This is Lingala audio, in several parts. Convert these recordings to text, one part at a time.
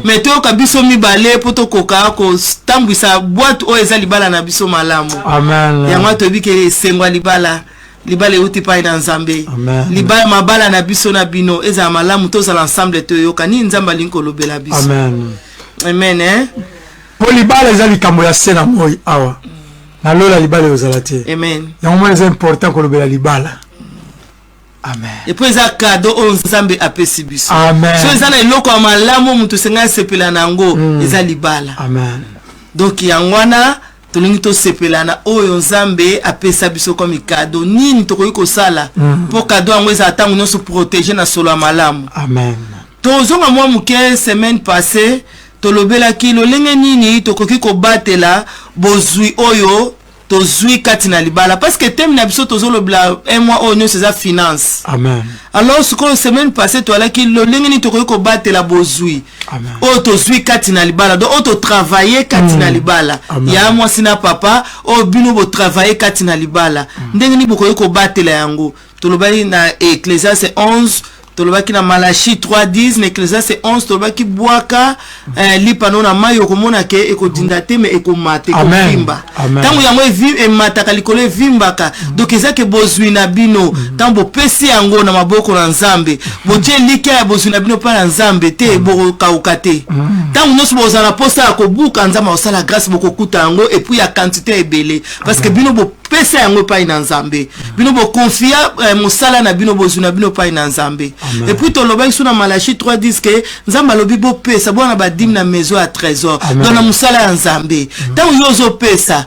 mais to ka biso mibale poto koka ko tambwisa boîte o eza libala na biso malamu. Amen. Yango to bike sengwa libala uti pa ina nzambe. Libala mabala na biso na bino eza malamu to za l'ensemble to yoka ni nzamba linko lobela biso. Amen. Amen eh. Po libala eza likambo ya sena moi awa. Na lola libala ozalate. Amen. Yango mo eza important ko lobela libala. Amen. Et puis ça cadeau on nzambe apesi biso. Amen. So eza na eloko malamu mutu senga sepela nango eza libala. Amen. Donc yangwana tolingi to sepelana oyo nzambe apesa biso comme cadeau nini tokoki kosala pour cadeau yango eza tango nyonso protéger na solo malamu. Amen. Tozonga mwa muke semaine passée tolobelaki lolenge nini tokoki kobatela bozwi oyo tozwi kati na libala parce que thème na biso tozolobela un mois oyo nyonso eza finance. Amen. Alors ce que semaine passée toalaki lolenge nini tokoki kobatela bozwi oyo tozwi kati na libala donc oyo totravaille kati na libala ya mwasi na papa oyo bino botravaille kati na libala ndenge nini bokoki kobatela yango tolobaki na Ecclésiaste 11 tolobaki na Malachi 3:10 na Ecclésiaste 11 tolobaki bwaka lipano na mayo komona ke ekodinda te me ekomate kovimba tango yango emataka likolo evimbaka donc ezake bozwi na bino tango bopesi yango na maboko na nzambe botie lika ya bozwi na bino pa na nzambe te bokauka te tango nyonso bozala posa ya kobuka nzambe osala grâce bokokuta yango et puis ya quantité ebele parce que bino pesa yango pa ina nzambe bino bo confia mosala na bino bozwi na bino pa ina nzambe et puis tolobaki suna Malachi 3:10 que nzamba lobi bo pesa bona ba dim na maison à trésor dans na mosala ya nzambe tango yozo pesa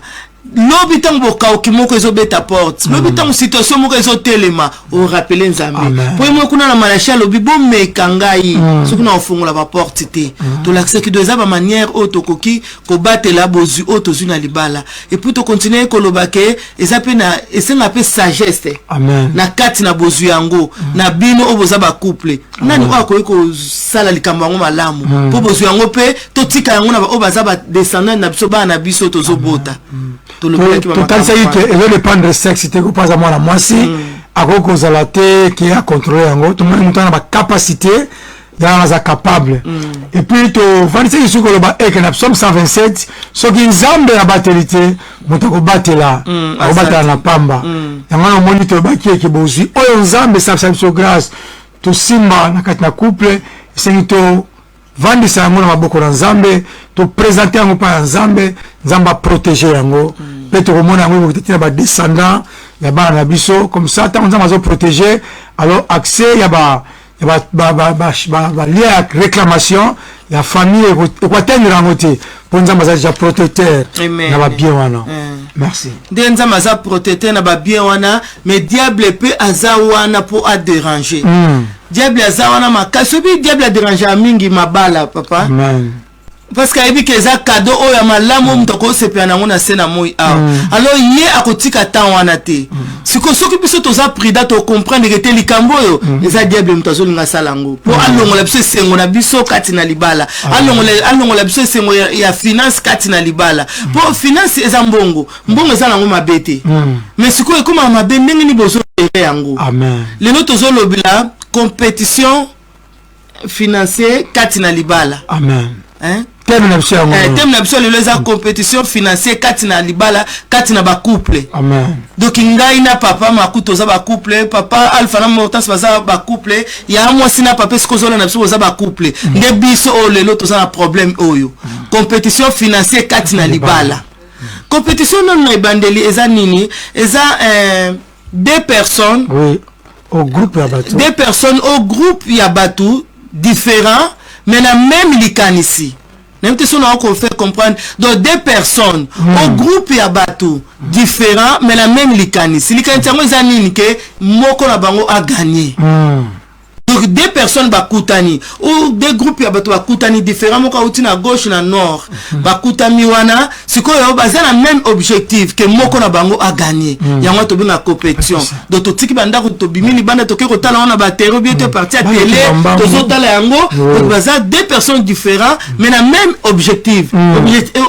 lobi tango bokauki moko ezobeta porte lobi tango situation moko ezotelema o rappeler nzambe po mo kuna na Malachi lobi bo meka ngai soki na ofungola ba porte te to l'accès ki doza ba manière otokoki ko batela bozwi otozwi na libala et puis to continuer ko lobake ezape na esenga pe sagesse na kati na bozwi yango na bino oboza ba couple nani okoki ko sala likambo yango malamu po bozwi yango pe to tika yango na obaza ba descendant na biso ba na biso tozobota total ça que et le prendre sexe te ko pas à moi la moisi akoko zalate qui a contrôler yango tout le monde a ba capacité ya za capable et puis to vanise sur le ba ek na psalm 127 so ki nzambe na batelité mutako batela batela na pamba yango na moniteur ba ki ke bozwi oyo nzambe sa so grâce to simba na kati na couple c'est to vandisa yango na maboko na nzambe to présenter yango pa nzambe nzamba protéger yango peut remona yango peut-être ba descendant ya ba na biso comme ça tant nzamba zo protéger alors accès ya ba lié à réclamation la famille ko atteindre yango te pour nzamba za protecteur na ba bien wana merci de nzamba za protecteur na ba bien wana mais diable peut azawana pour a déranger diable azawana makasi bi diable a déranger mingi mabala papa amen parce que ebi keza cadeau oya malamu mtoko sepia na ngona sena moi alors ye akotika ta wana te siko soki biso toza prida to comprendre que te likambo yo eza diable mtazo linga salango po alongola biso sengo na biso kati na libala alongola biso sengo ya finance kati na libala po finance eza mbongo eza nango mabete mais siko ekoma mabe ndenge ni bozo yango amen lelo tozo lobila compétition financière kati na libala amen hein thème na biso les compétition financière kati na libala kati na ba couple amen donc ngai na papa makuto za ba couple papa alpha na mortas baza ba couple ya mwasi na papa sikozola na biso za ba couple nde biso o lelo to za na problème oyo compétition financière kati na libala compétition non na bandeli eza nini eza deux personnes au groupe ya batu deux personnes au groupe ya batu différents mais la même likanisi même si on a fait comprendre donc deux personnes au groupe ya bateau différents mais la même likanisi likanisi ngo zanini ke moko na bango a gagné donc deux personnes bakutani ou deux groupes ya bateau bakutani différents moko uti na gauche na nord bakutami wana sikoyo baza na même objectif que moko na bango a gagné yango to binga compétition donc to tiki banda ko to bimini banda to ke ko tala wana ba terreau bien te parti à télé to zo tala yango donc baza deux personnes différents mais na même objectif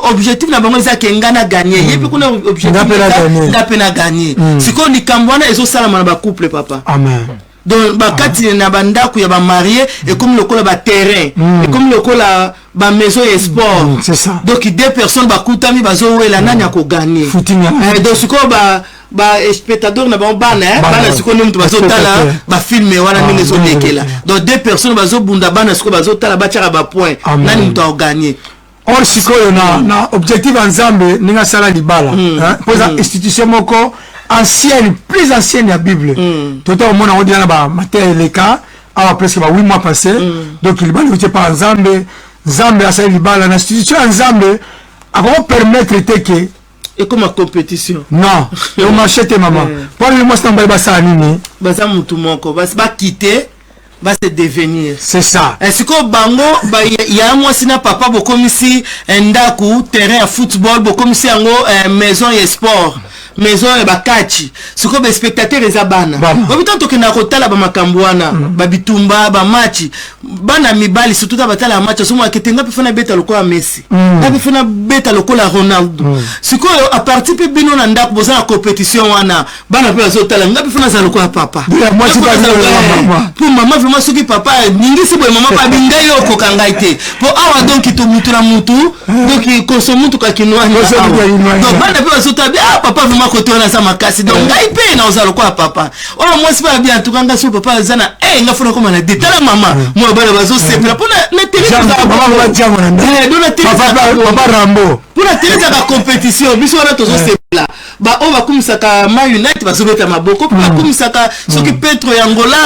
objectif na bango za ke ngana gagner yepi kuna objectif ngapena gagner sikoyo likambo wana ezo sala na ba couple papa amen donc bakati na bandako ya ba marié et comme lokola ba terrain et comme lokola ba maison et sport c'est ça. Donc deux personnes bakutami bazo wela nani ako gagner donc siko ba spectateur na ba bana bana siko ndu bazo tala ba filmer wana ndenge zo lekela donc deux personnes bazo bunda bana siko bazo tala ba tira ba point nani mtu a gagner. Or sikoyo na objectif ensemble ninga sala libala pour ça institution moko ancienne, plus ancienne de la Bible. Tout le monde a dit que la matière est le cas, presque 8 mois passés. Donc il va nous dire par exemple, Zambé a sa libala, l'institution ensemble, avant permettre que. Et comme la compétition. Non, on m'achète maman. Pour le moment, c'est un bébé ça animé. Baza mutu moko, va quitter. Va se devenir. C'est ça. Est-ce que bango y a moi sina papa bo comme si ndaku terrain à football bo comme si ango maison et sport. Maison et bakachi. Ce que les spectateurs les abana. Ba bitanto ke na kotala ba makambwana, ba bitumba, ba match. Bana mibali surtout ta batala match so mo ketenga pe fana beta lokola Messi. Ta pe fana beta lokola Ronaldo. Ce que à partir pe bino na ndaku boza la compétition wana. Bana pe azotala ngapi fana za lokola papa. Moi c'est pas maman. Pour maman vraiment ce qui papa ningi si boy maman pa binga yo ko kangaite. Pour awa donc to mutu na mutu. Donc il consomme mutu ka kinwa. Donc bana pe azotala ah papa vraiment côté on a ça makasi donc ngai pe na ozalo kwa papa oh moi c'est pas bien tout kanga so papa zana nga fona comme na détala maman moi bana bazo sepela pona na télé maman va dire mon papa Rambo pour la télé za compétition biso wana tozo sepela ba on va comme ça ka Man United bazo beta maboko ba comme ça ka soki Petro Yangola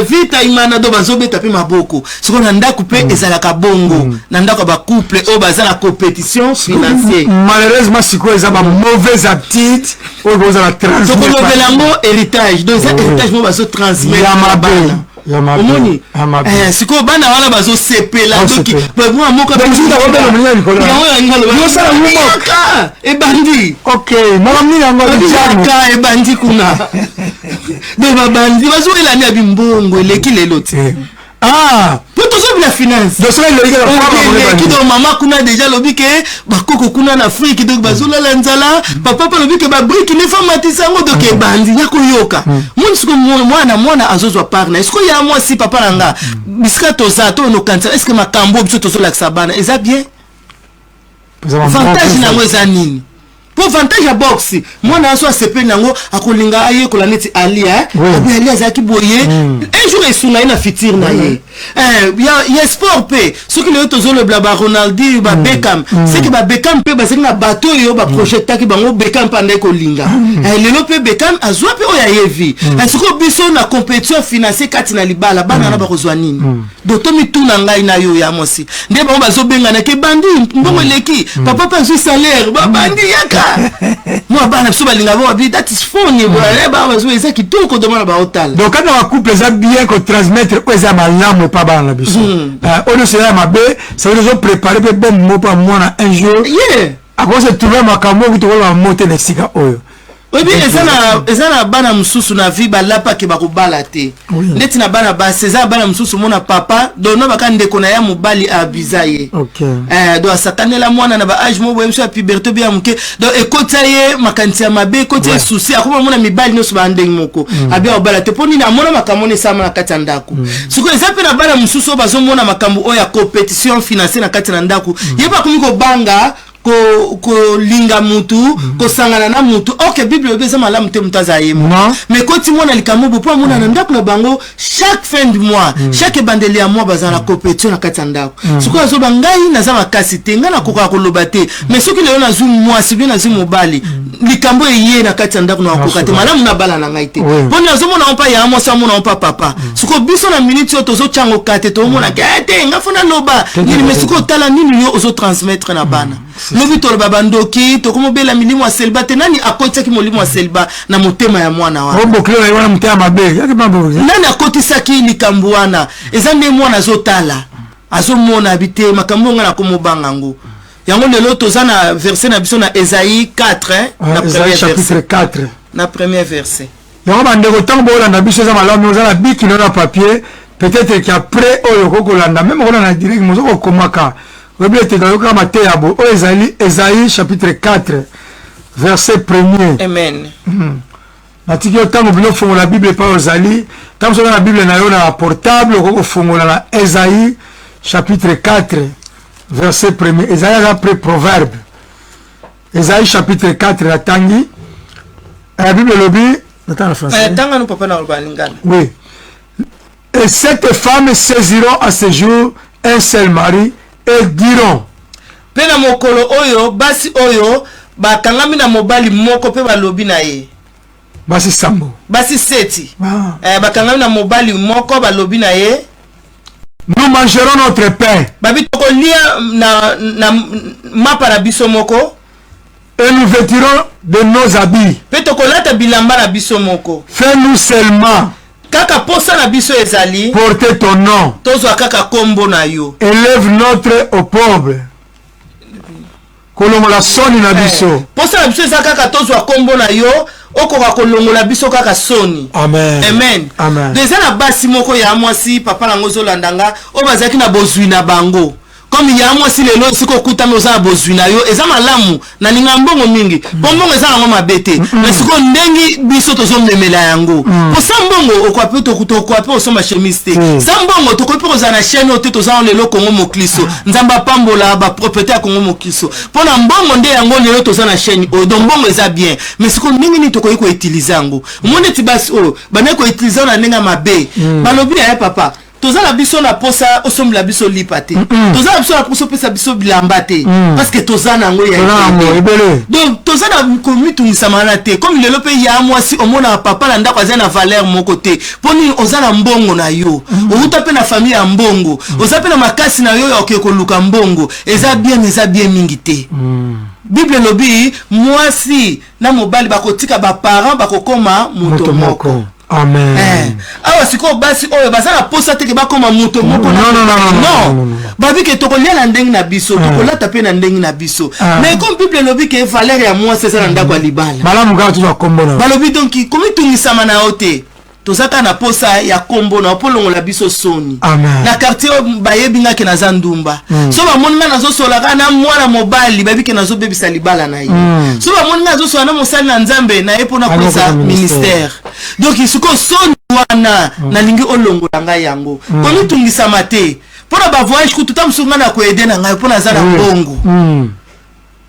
vita imana do bazo beta pe maboko soko na ndako pe ezala ka bongo na ndako ba couple o bazala compétition financière malheureusement siko ezaba mauvaise attitude o boza la transmettre soko le belango héritage donc ça héritage mo bazo transmettre ya ma omoni siko bana wana bazo sepela donc moi moko donc tu dois remettre le mien Nicolas yo sala moko e bandi OK mama mini ngo ka e bandi kuna de ba bandi bazo ela ni bimbongo eleki lelo te pour toujours la finance donc ça le qui donc maman kuna déjà lobi ke ba koko kuna na Afrique donc bazula la nzala papa pa lobi ke ba brique ne fama tisango donc e bandi yako yoka mon siko mwana azozwa parna est-ce que ya moi si papa langa biska toza to no kanza est-ce que makambo biso tozo la sabana eza bien avantage na ngwe za nini pour avantage à boxe moi na so sepe nango akolinga aye ko la neti ali ali azaki boye un jour esuna ina fitir na ye ya sport pe ce que le tozo le blaba Ronaldo ba Beckham c'est que ba Beckham pe ba na bateau yo ba projecta ki bango Beckham pande ko linga lelo pe Beckham azwa pe o ya yevi est-ce que biso na compétition financière kati na libala bana na ba kozwa nini donc to mi tuna ngai na yo ya mosi nde ba bazo benga na ke bandi mbongo leki papa pa zo salaire ba bandi yaka moi bana biso balinga ba bi that is funny ba bazo eza kitoko demanda ba hotel donc quand on couple ça bien ko transmettre ko eza malamu pas bana biso on se ya mabe ça veut dire préparer pe bon mo pa moi un jour à cause de trouver makambo ki to ba monter na sika oyo oui ezana bana mususu na vie balapa ke bakobala te neti na bana ba César bana mususu mona papa dono bakande kona ya mobali abizaye do satanela mwana na ba age mo boyemso ya puberté bien muke do ekota ye makanti ya mabe ekota ye souci akoma mona mibali no so ba ndeng moko abia obala te poni na mona makamone sama na kati ya ndako siko ezape na bana mususu bazo mona makambo oya compétition financière na kati na ndako yeba komiko banga ko linga mutu ko sangana na mutu OK Bible obeza malamu te mutaza yemo mais koti mona likamo bo po mona na ndako na bango chaque fin du mois chaque bandeli ya mois bazana la compétition na kati ndako siko azo bangai na za makasi te ngana koka ko lobate mais soki leo na zum mois sibi na zum mobali likambo yeye na kati ndako na koka te malamu na bala na ngai te poni azo mona on pa ya mo sa mona on pa papa siko biso na minute yo tozo chango kate to mona kate ngafuna loba nini mais siko tala nini yo ozo transmettre na bana lobi tolo babandoki to komo bela milimo wa selba te nani akotisa ki molimo wa selba na motema ya mwana wana rombo kleo na wana motema mabe yaki mambo nani akotisa ki likambo wana eza nde mwana azotala azomona abite makambo ngana komo bangango yango lelo toza na verset na biso na Esaïe 4 na premier chapitre 4 na premier verset yango bandeko tango bolanda biso eza malamu oza na biki na papier peut-être qu'après oyo kokolanda même on a direct mozoko komaka Amen. natiki otango bino fongola Bible pa ozali tango soka na Bible na yo na portable okoko fongola na Esaïe chapitre 4 verset 1er. Esaïe après proverbe. Esaïe chapitre 4 la tangi. La Bible lobi, attends en français. Tanga nous papa na balingana. Oui. Et cette femme saisiront à ce jour un seul mari et diront. Pena mokolo oyo basi oyo bakangami na mobali moko pe balobi na ye. Basi sambo. Basi seti. Ah. Bakangami na mobali moko balobi na ye. Nous mangerons notre pain. Babi toko lia na mapa na biso moko. Et nous vêtirons de nos habits. Pe toko lata bilamba na biso moko. Fais-nous seulement. Kaka posa na biso ezali. Porter ton nom. Tozwa kaka kombo na yo. Élève notre au pauvre. Kolongola soni na biso. Posa na biso ezali kaka tozwa kombo na yo. Okoka kolongola biso kaka soni. Amen. Amen. Amen. Deza na basi moko ya mwasi papa na ngozo landanga o bazaki na bozwi na bango. Comme ya mwasi lelo siko kutami oza na bozwi na yo eza malamu na ninga mbongo mingi. Mbongo eza na ngoma bete. Mais siko ndengi biso tozo memela yango. Po sambongo okwape okwape osoma chemise. Sambongo tokope oza na chaîne ote toza lelo Kongo Mokliso. Nzamba pambola ba propriété ya Kongo Mokliso. Pona mbongo nde yango lelo toza na chaîne o donc mbongo eza bien. Mais siko ningi ni tokoyi ko utiliser yango. Monde tibasi o bana ko utiliser na ninga mabe. Balobi ya papa. Toza la biso na posa osomi la biso lipate. Toza la biso na posa pesa biso bilambate. Parce que toza na ngo ya ebele. Donc toza na komitungisa manate. Comme lelo pe ya mwasi omona papa na ndako azana valeur mon côté. Poni oza na mbongo na yo. Outa pe na famille ya mbongo. Oza pe na makasi na yo ya okeko luka mbongo. Eza bien mingi te. Bible lobi mwasi na mobali bakotika ba parents bakokoma muto moko. Amen. Awa siko basi oyo bazana posa teke bakoma muto moko. Non. Babi ke tokolia na ndengi na biso, tokolata pe na ndengi na biso. Mais comme Bible lobi ke valeur ya moi c'est ça na ndako libala. Malamu ga tu kombo na. Balobi donc komi tungisama na ote. Tozaka na posa ya kombo na polongo la biso soni. Amen. Na quartier bayebinga ke na Zandumba. So ba moninga nazo solaka na mwana mobali babi ke nazo bebisa libala na ye. So ba moninga nazo sola na mosali na Nzambe na yepo na posa ministère. Donc isuko soni wana na lingi olongo na ngai yango. Komi tungisa mate. Pona ba voyage ku tutamsunga na ko aider na ngai pona zana bongo.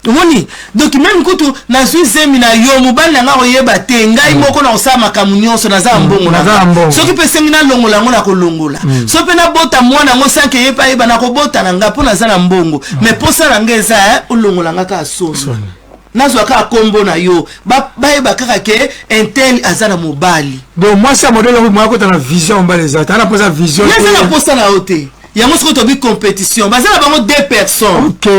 Omoni donc même kutu na zemi na yo mobali na nga oyeba te ngai moko na osama kamunyoso na za mbongo na soki pe sengi na longola ngo na kolongola so pe na bota mwana ngo sanke yepa yeba na kobota na nga pona za na mbongo mais posa na ngeza olongola nga ka soso nazo ka kombo na yo ba yeba kaka ke intel azana mobali donc moi ça modèle ngo moi ko ta na vision mbale za ta na posa vision na posa na ote ya mo siko to bi compétition bazala bango deux personnes. OK.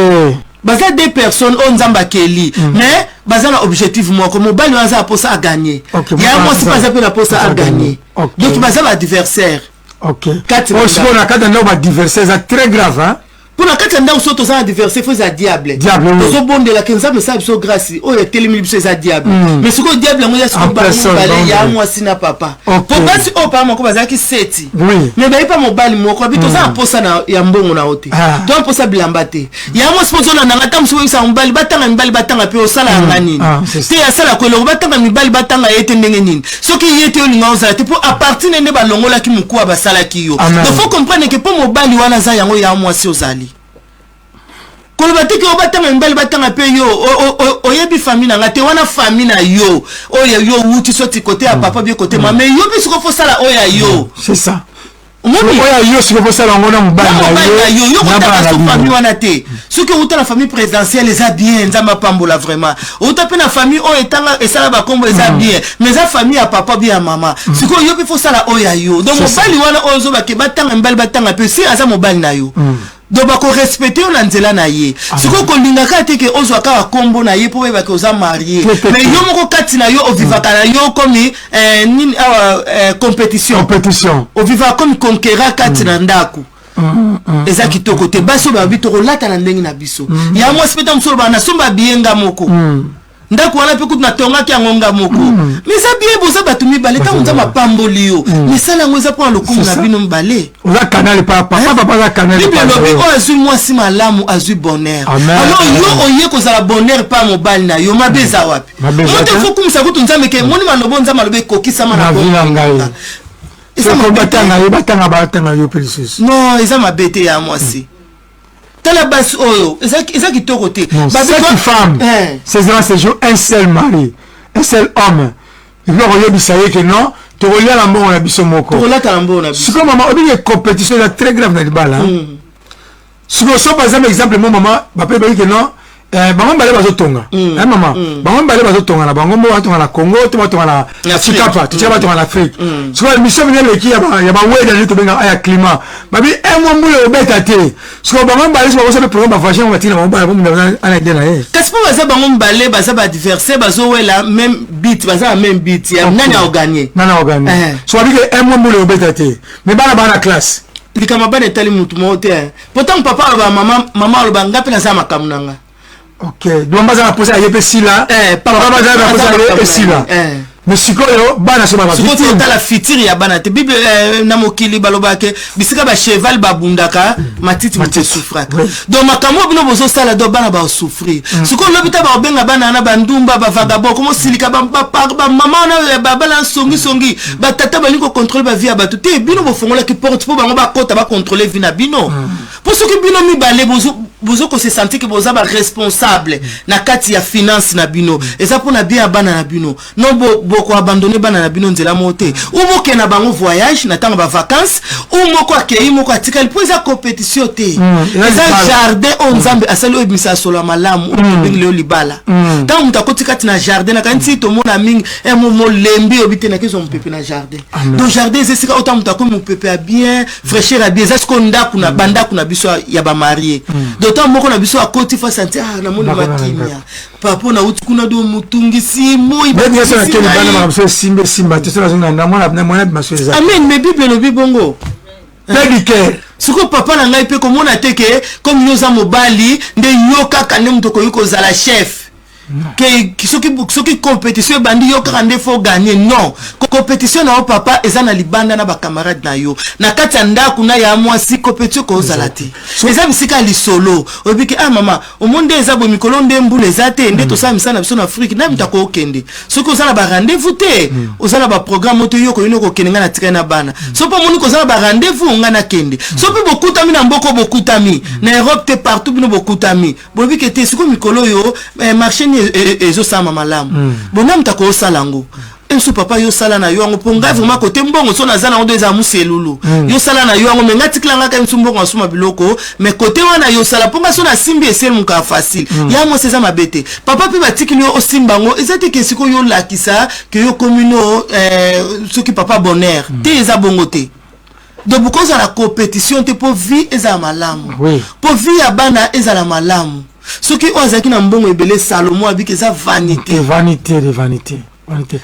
Baza deux personnes on Nzamba keli mais baza na objectif moko mobali waza posa a gagner ya moi si baza pe na posa a gagner donc baza l'adversaire. OK. On se voit quand on a adversaire c'est très grave hein. Pour la carte ndao soto za adversaire faut za diable tozo bonde la kenza me sabe so grâce o etelemi biso za diable mais siko diable ngo ya siko ba mobali ya moi sina papa pour basi o pa moko baza ki seti mais ba ipa mobali moko bi toza posa na ya mbongo na ote donc posa bilamba te ya moi sponsor na ngata mso isa mobali batanga pe o sala ngani te ya sala ko lo batanga mibali batanga yete ndenge nini soki yete o linga ozala te pour à partir nende ba longola ki mukuwa basala ki yo donc faut comprendre que pour mobali wana za yango ya moi si ozali kolobati ke obatanga mbali batanga pe yo oyebi famille na ngate wana famille na yo oya yo wuti soti côté ya papa bien côté maman mais yo biso ko fosala oya yo c'est ça moni oya yo siko fosala ngona mbali na yo yo ko ta so famille wana te ce que wuta la famille présidentielle les a bien nzamba pambola vraiment wuta pe na famille o etanga esala ba kombo les a bien mais za famille ya papa bien ya mama siko yo pe fosala oya yo donc mobali wana ozo ba ke batanga mbali batanga pe si aza mobali na yo donc bako respecter on nzela na ye siko kolingaka te ke ozwa ka kombo na ye po ba ke oza marié mais yo moko kati na yo ovivaka na yo comme nini compétition o viva comme conquérant kati na ndako eza kitoko te baso ba bitoko lata na ndengi na biso ya moi speta msolo ba na somba bienga moko ndako wana pe kutu na tonga ki ngonga moko mais ça bien boza batumi balé ta onza mapamboli yo mais ça lango za pour le coup na bino mbalé oza canal papa za canal papa lobi o azui moi si malamu azui bonheur alors yo oye ko za bonheur pa mobali na yo mabeza wapi moto faut kumisa kutu nzambe ke moni malobo nzambe lobe kokisa mana ko ça ko batanga yo précieux non eza mabete ya moi si la base oyo eza kitoko te cette femme c'est jour un seul mari un seul homme il doit oyebisa ye que non tokolia la mbongo na biso moko tokolata la mbongo na biso siko maman obi compétition est très grave na libala siko so par exemple mon maman bape ba que non bango mbale bazotonga maman bango mbale bazotonga na bango mbo batonga na Congo to batonga na Chikapa to tshaba batonga na Afrique siko mission venir leki ya ba weda ni to benga aya climat babi mois mbule obeta te siko bango mbale so bakosa programme ba fashion batina bango mbale bomu ana dena kasi po baza bango mbale baza ba diverser bazo wela même beat baza même beat ya nani a gagner so babi que mois mbule obeta te mais bana classe likama bana etali mutu mo te pourtant papa ba mama lo banga pe na za makamunanga. Ok, donc on va poser à Yepesila. Papa va poser à Yepesila. Mais si quoi bana so baba. Si quoi la fitiri ya bana te bible na mokili balobake bisika ba cheval ba bundaka matiti mate souffra. Donc makamo bino bozo sala do bana ba souffrir. Si quoi lobita ba benga bana na bandumba ba vagabond comme silika ba maman na ba bala songi ba tata ba liko contrôler ba vie ba tout te bino bo fongola ki porte po bango ba kota ba contrôler vie na bino. Pour ce que bino mi balé bozo ko se sentir que boza ba responsable na kati ya finance na bino. Et ça pour na bien bana na bino. Non ko abandonner bana na bino nzela moté ou moke na bango voyage na tanga ba vacances ou moko akei moko atikali po eza compétition te eza jardin on nzambe asali obimisa solo malamu bingi leo libala tant mutakoti kati na jardin na kanti to mona mingi mo lembi obite na kezo mpepe na jardin donc jardin c'est sika autant mutako mpepe a bien fraîcheur a bien est-ce qu'on ndaku na bandaku na biso ya ba marié d'autant moko na biso akoti fa sentir na moni makimia papa na uti kuna do mutungisi moi amen mais bible no bibongo pédicaire siko papa na ngai pe komona teke comme yoza mobali nde yoka kande mutoko yuko zala chef que soki compétition bandi yo kande faut gagner non compétition na papa eza na libanda na ba camarade na yo na kati ya ndaku na ya mwasi compétition ko zalati eza bisika li solo obiki mama omonde eza bo mikolo nde mbule zate nde to sa misana biso na Afrique na bitako okende soki ozala ba rendez-vous te ozala ba programme to yo ko yino ko kenenga na tika na bana so pa moni ko zala ba rendez-vous ngana kende so pe bokutami na mboko bokutami na Europe te partout bino bokutami bobiki te siko mikolo yo marché ezo sama malamu bona mtako salango enso papa yo sala na yo ngo ponga vraiment côté mbongo so na zana ndo eza muselulu yo sala na yo ngo menga tiklanga ka msumbongo asuma biloko mais côté wana yo sala ponga so na simbi esel muka facile ya mo seza mabete papa pe batikili yo osimbango ezate ke siko yo lakisa ke yo communo soki papa bonheur te eza bongo te donc because la compétition te pour vie eza malamu pour vie ya bana eza la malamu ce qui ozaki na mbongo ebele Salomon abiki eza vanité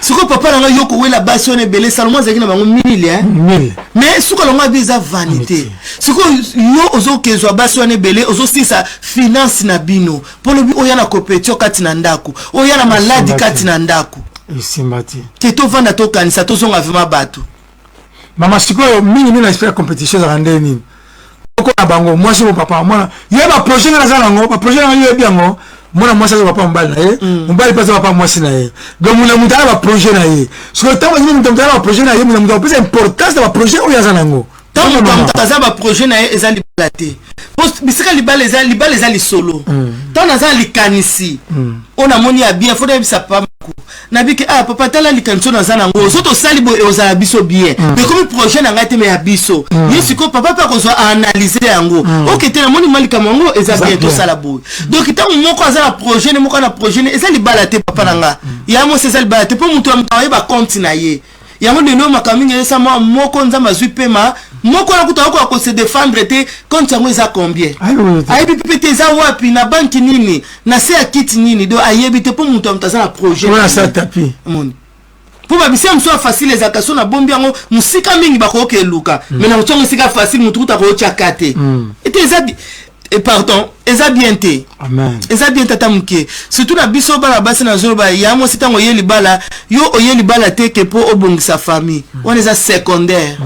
suko papa na yoko wela basi on ebele Salomon azaki na bango 1000 mais suko longa biza vanité suko yo ozokezwa basi on ebele ozosisa finance na bino pour lobi oya na compétition kati na ndaku oya na maladi kati na ndaku isimbati te to vanda to kanisa to zonga vima batu mama siko mingi na espère compétition za ndeni ko na bango moi je papa moi yeba projet na za ngo ba projet na yo bien ngo mona moi ça papa mbali na ye mbali pas papa moi si na ye donc mona mutala ba projet na ye so tango ni mutala ba projet na ye mona mutala plus importance ba projet o ya za ngo tango mutala ba projet na ye ezali balate post bisika libale ezali solo tango za likanisi ona moni ya bien faut bisa papa nabiki papa tala likanso na za ngo soto sali bo ozala biso bien mais comme projet na ngate me ya biso yesiko papa pa ko so analyser yango OK te na moni malika mango eza bien to sala boy donc tango moko azala projet ne moko na projet ne ezali balate papa nanga ya mo ezali balate po mutu amtaye ba compte na ye yango ndeno makaminga esa moko nzamba zui pema moko na kuta ko se défendre te compte yango eza combien ayebi pipete eza wapi na banki nini na se akiti nini do ayebi te po mutu amtaza na projet on a ça tapis moni pour ba bisi amso facile les akaso na bombi yango musika mingi ba ko ke luka mais na mutongo sika facile mutu kuta ko chakate ete et pardon eza bien te amen eza bien tata muke surtout na biso bana basi na zolo ba ya mo sitango ye libala yo oye libala te ke po obongisa famille on eza secondaire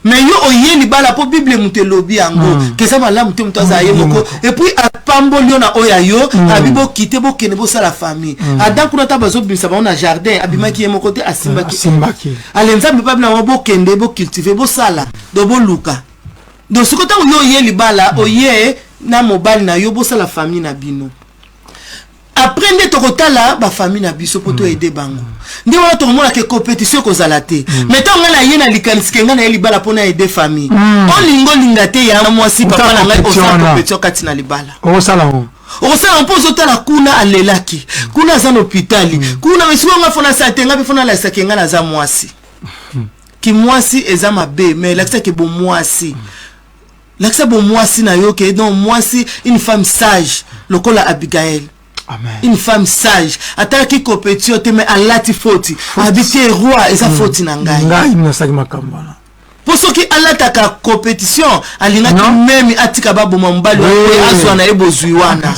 mais yo oye libala po bible mutelobi yango ke ça malamu te muto za ye moko et puis apambo lio na oya yo abibo kite bo kene bo sala famille adan kuna ta bazo bimisa ba na jardin abimaki ye moko te asimbaki alenza mpe na bo kende bo cultiver bo sala do bo luka donc ce côté yo oye libala oye na mobile na yo bo sala famille na bino après nde tokotala ba famille na biso poto aider bango ndi wana tokomona ke compétition kozala te mais tant ngana ye na likanisi ngana ye libala pona aider famille olingo linga te ya mwasi papa na ngai osala compétition kati na libala osala mpo ozotala kuna alelaki kuna aza na hôpitali kuna mesiku nga fona sa te nga mpe fona laisaki nga naza mwasi ki mwasi eza mabe mais lakisa ke bo mwasi lakisa bo mwasi na yo ke donc mwasi une femme sage lokola Abigail. Amen. Une femme sage. Ataki compétition te mais alati foti. Habité roi eza foti na ngai. Ngai mnasaki makambana. Pour ceux qui alataka compétition, alina ki même atika babo mambali wa azwa na ebo zuiwana.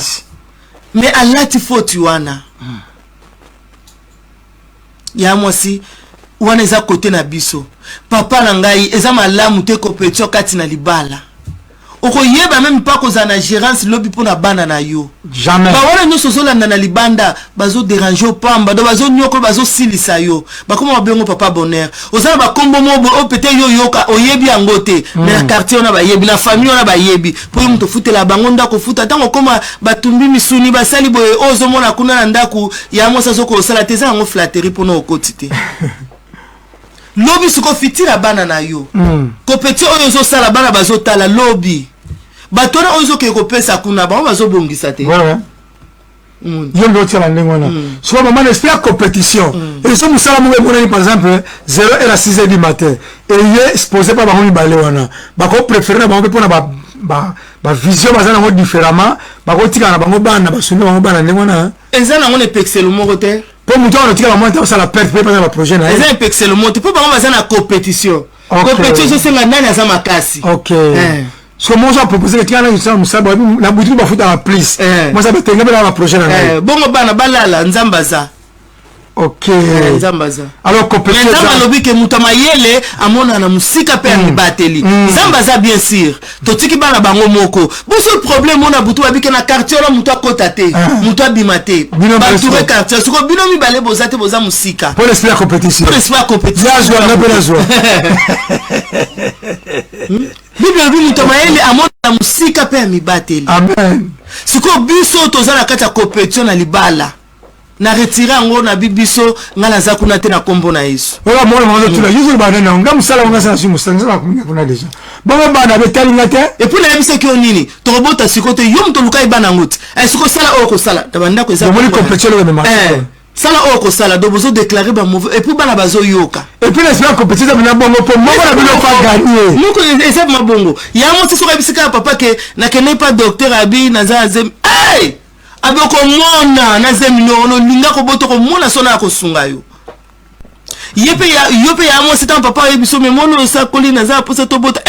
Mais alati foti wana. Ya mwasi wana eza côté na biso. Papa na ngai eza malamu te compétition kati na libala. Okoyeba même pas koza na gérance lobby pona bana na yo. Jamais. Ba wana nyonso zolanda na libanda bazo déranger pamba do bazo nyoko bazo silisa yo. Ba koma babengo papa bonheur. Ozala ba kombo mo o peut-être yo yoka oyebi yango te. Mais na quartier on a ba yebi na famille on a ba yebi. Po muto futela bango ndako futa tango koma batumbi misuni basali boye ozo mona kuna na ndako ya mosa zoko sala teza yango flatterie pona okotite. Lobby suko fitira bana na yo. Compétition oyo zo sala bana bazo tala lobby. Batona oyo zo ke ko pesa kuna ba bazo bongisa te. Ouais. Yo ndo tala ndengona. So maman espère compétition. Et so musala mo ebona par exemple 0 et la 6h du matin. Et ye exposé pas ba honi balé wana. Ba ko préférer ba pona ba vision bazana ngo différemment. Ba ko tika na bango bana ba sunu bango bana ndengona. Ezana ngone pexel mo kote. Pour nous on tika ba monter ça la perte pour le projet na. Ezana pexel mo te pour bango bazana compétition. Compétition c'est la nani za makasi. OK. So moi j'ai proposé que tiana ça musaba la boutique ba futa la plus. Moi ça betenga ba la projet na. Bongo bana balala nzambaza. OK. Nzambaza. Alors compétition. Nzamba lobi ke mutama yele amona na musika pe ni bateli. Nzambaza bien sûr. Totiki bana bango moko. Bon seul problème on a butu abike na quartier la mutu akotate. Mutu abimate. Ba touré quartier. Soko bino mi balé bozate boza musika. Pour l'esprit compétition. Pour l'esprit compétition. Ya joie na bela joie. Bible bi mutama yele amona na musika pe mi bateli. Amen. Siko biso tozala kata compétition na libala. Na retira ngo na bibiso ngala za kuna te na kombo na Yesu. Ola mona mona tula yuzu bana na ngam sala nga sana simu sanza kuna deja. Baba bana betali ngate et puis na biso ki onini to robota sikote yom to lukai bana ngoti. Siko sala o ko sala tabanda ko za. Moni compétition le même. Sala o ko sala do bozo déclarer ba mauvais et puis bana bazo yoka. Et puis l'esprit compétition na bongo po moko na bino fa gagner. Moko esa ma bongo. Ya mo se so ka bisika papa ke na kene pas docteur abi na za zem. Hey! Aboko mona na zemino no linga ko boto ko mona sona ko sunga yo yope ya mo sitan papa yebiso me mono sa kolina za posa to bota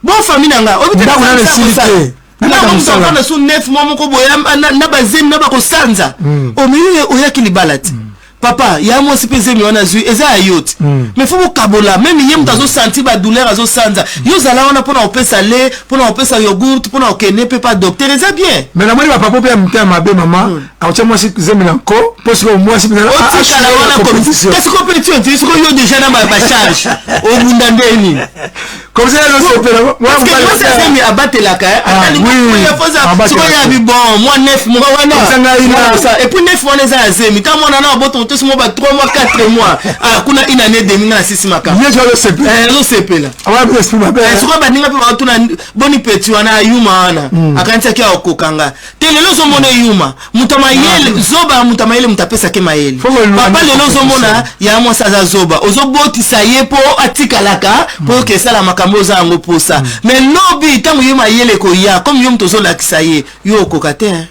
bon famille nanga obite na kuna silike na so 9 mois ko boya na bazemi na ba ko sanza o milieu o yakili balati papa ya mo sipeze mi wana zui eza ayot mais faut kabola même yem tazo sentir ba douleur azo sanza yo zala wana pona opesa lait pona opesa yogurt pona okene pe pas docteur eza bien mais la moni ba papa pe mtema mabe maman acha moi si zemi nanko parce que moi si na compétition qu'est-ce que compétition tu sais que yo déjà na ba charge o munda ndeni comme ça non c'est pas moi ça zemi abatela ka atali ko ya foza siko ya bi bon moi 9 mois wana et puis 9 mois eza zemi ta mona na boton tout mo ba 3 mois 4 mois kuna une année demi na 6 maka ye jo le CP là awa bi esprit mabe siko ba ninga pe ba tuna boni petit wana yuma wana akantia kia okokanga telelo zo mona yuma mutama yele zoba mutama yele mutapesa ke mayele papa lelo zo mona ya mo sa zoba ozobotisa ye po atikalaka po ke sala makambo za ngo posa mais lobi tangu yema yele ko ya comme yom tozo lakisa ye yo okokate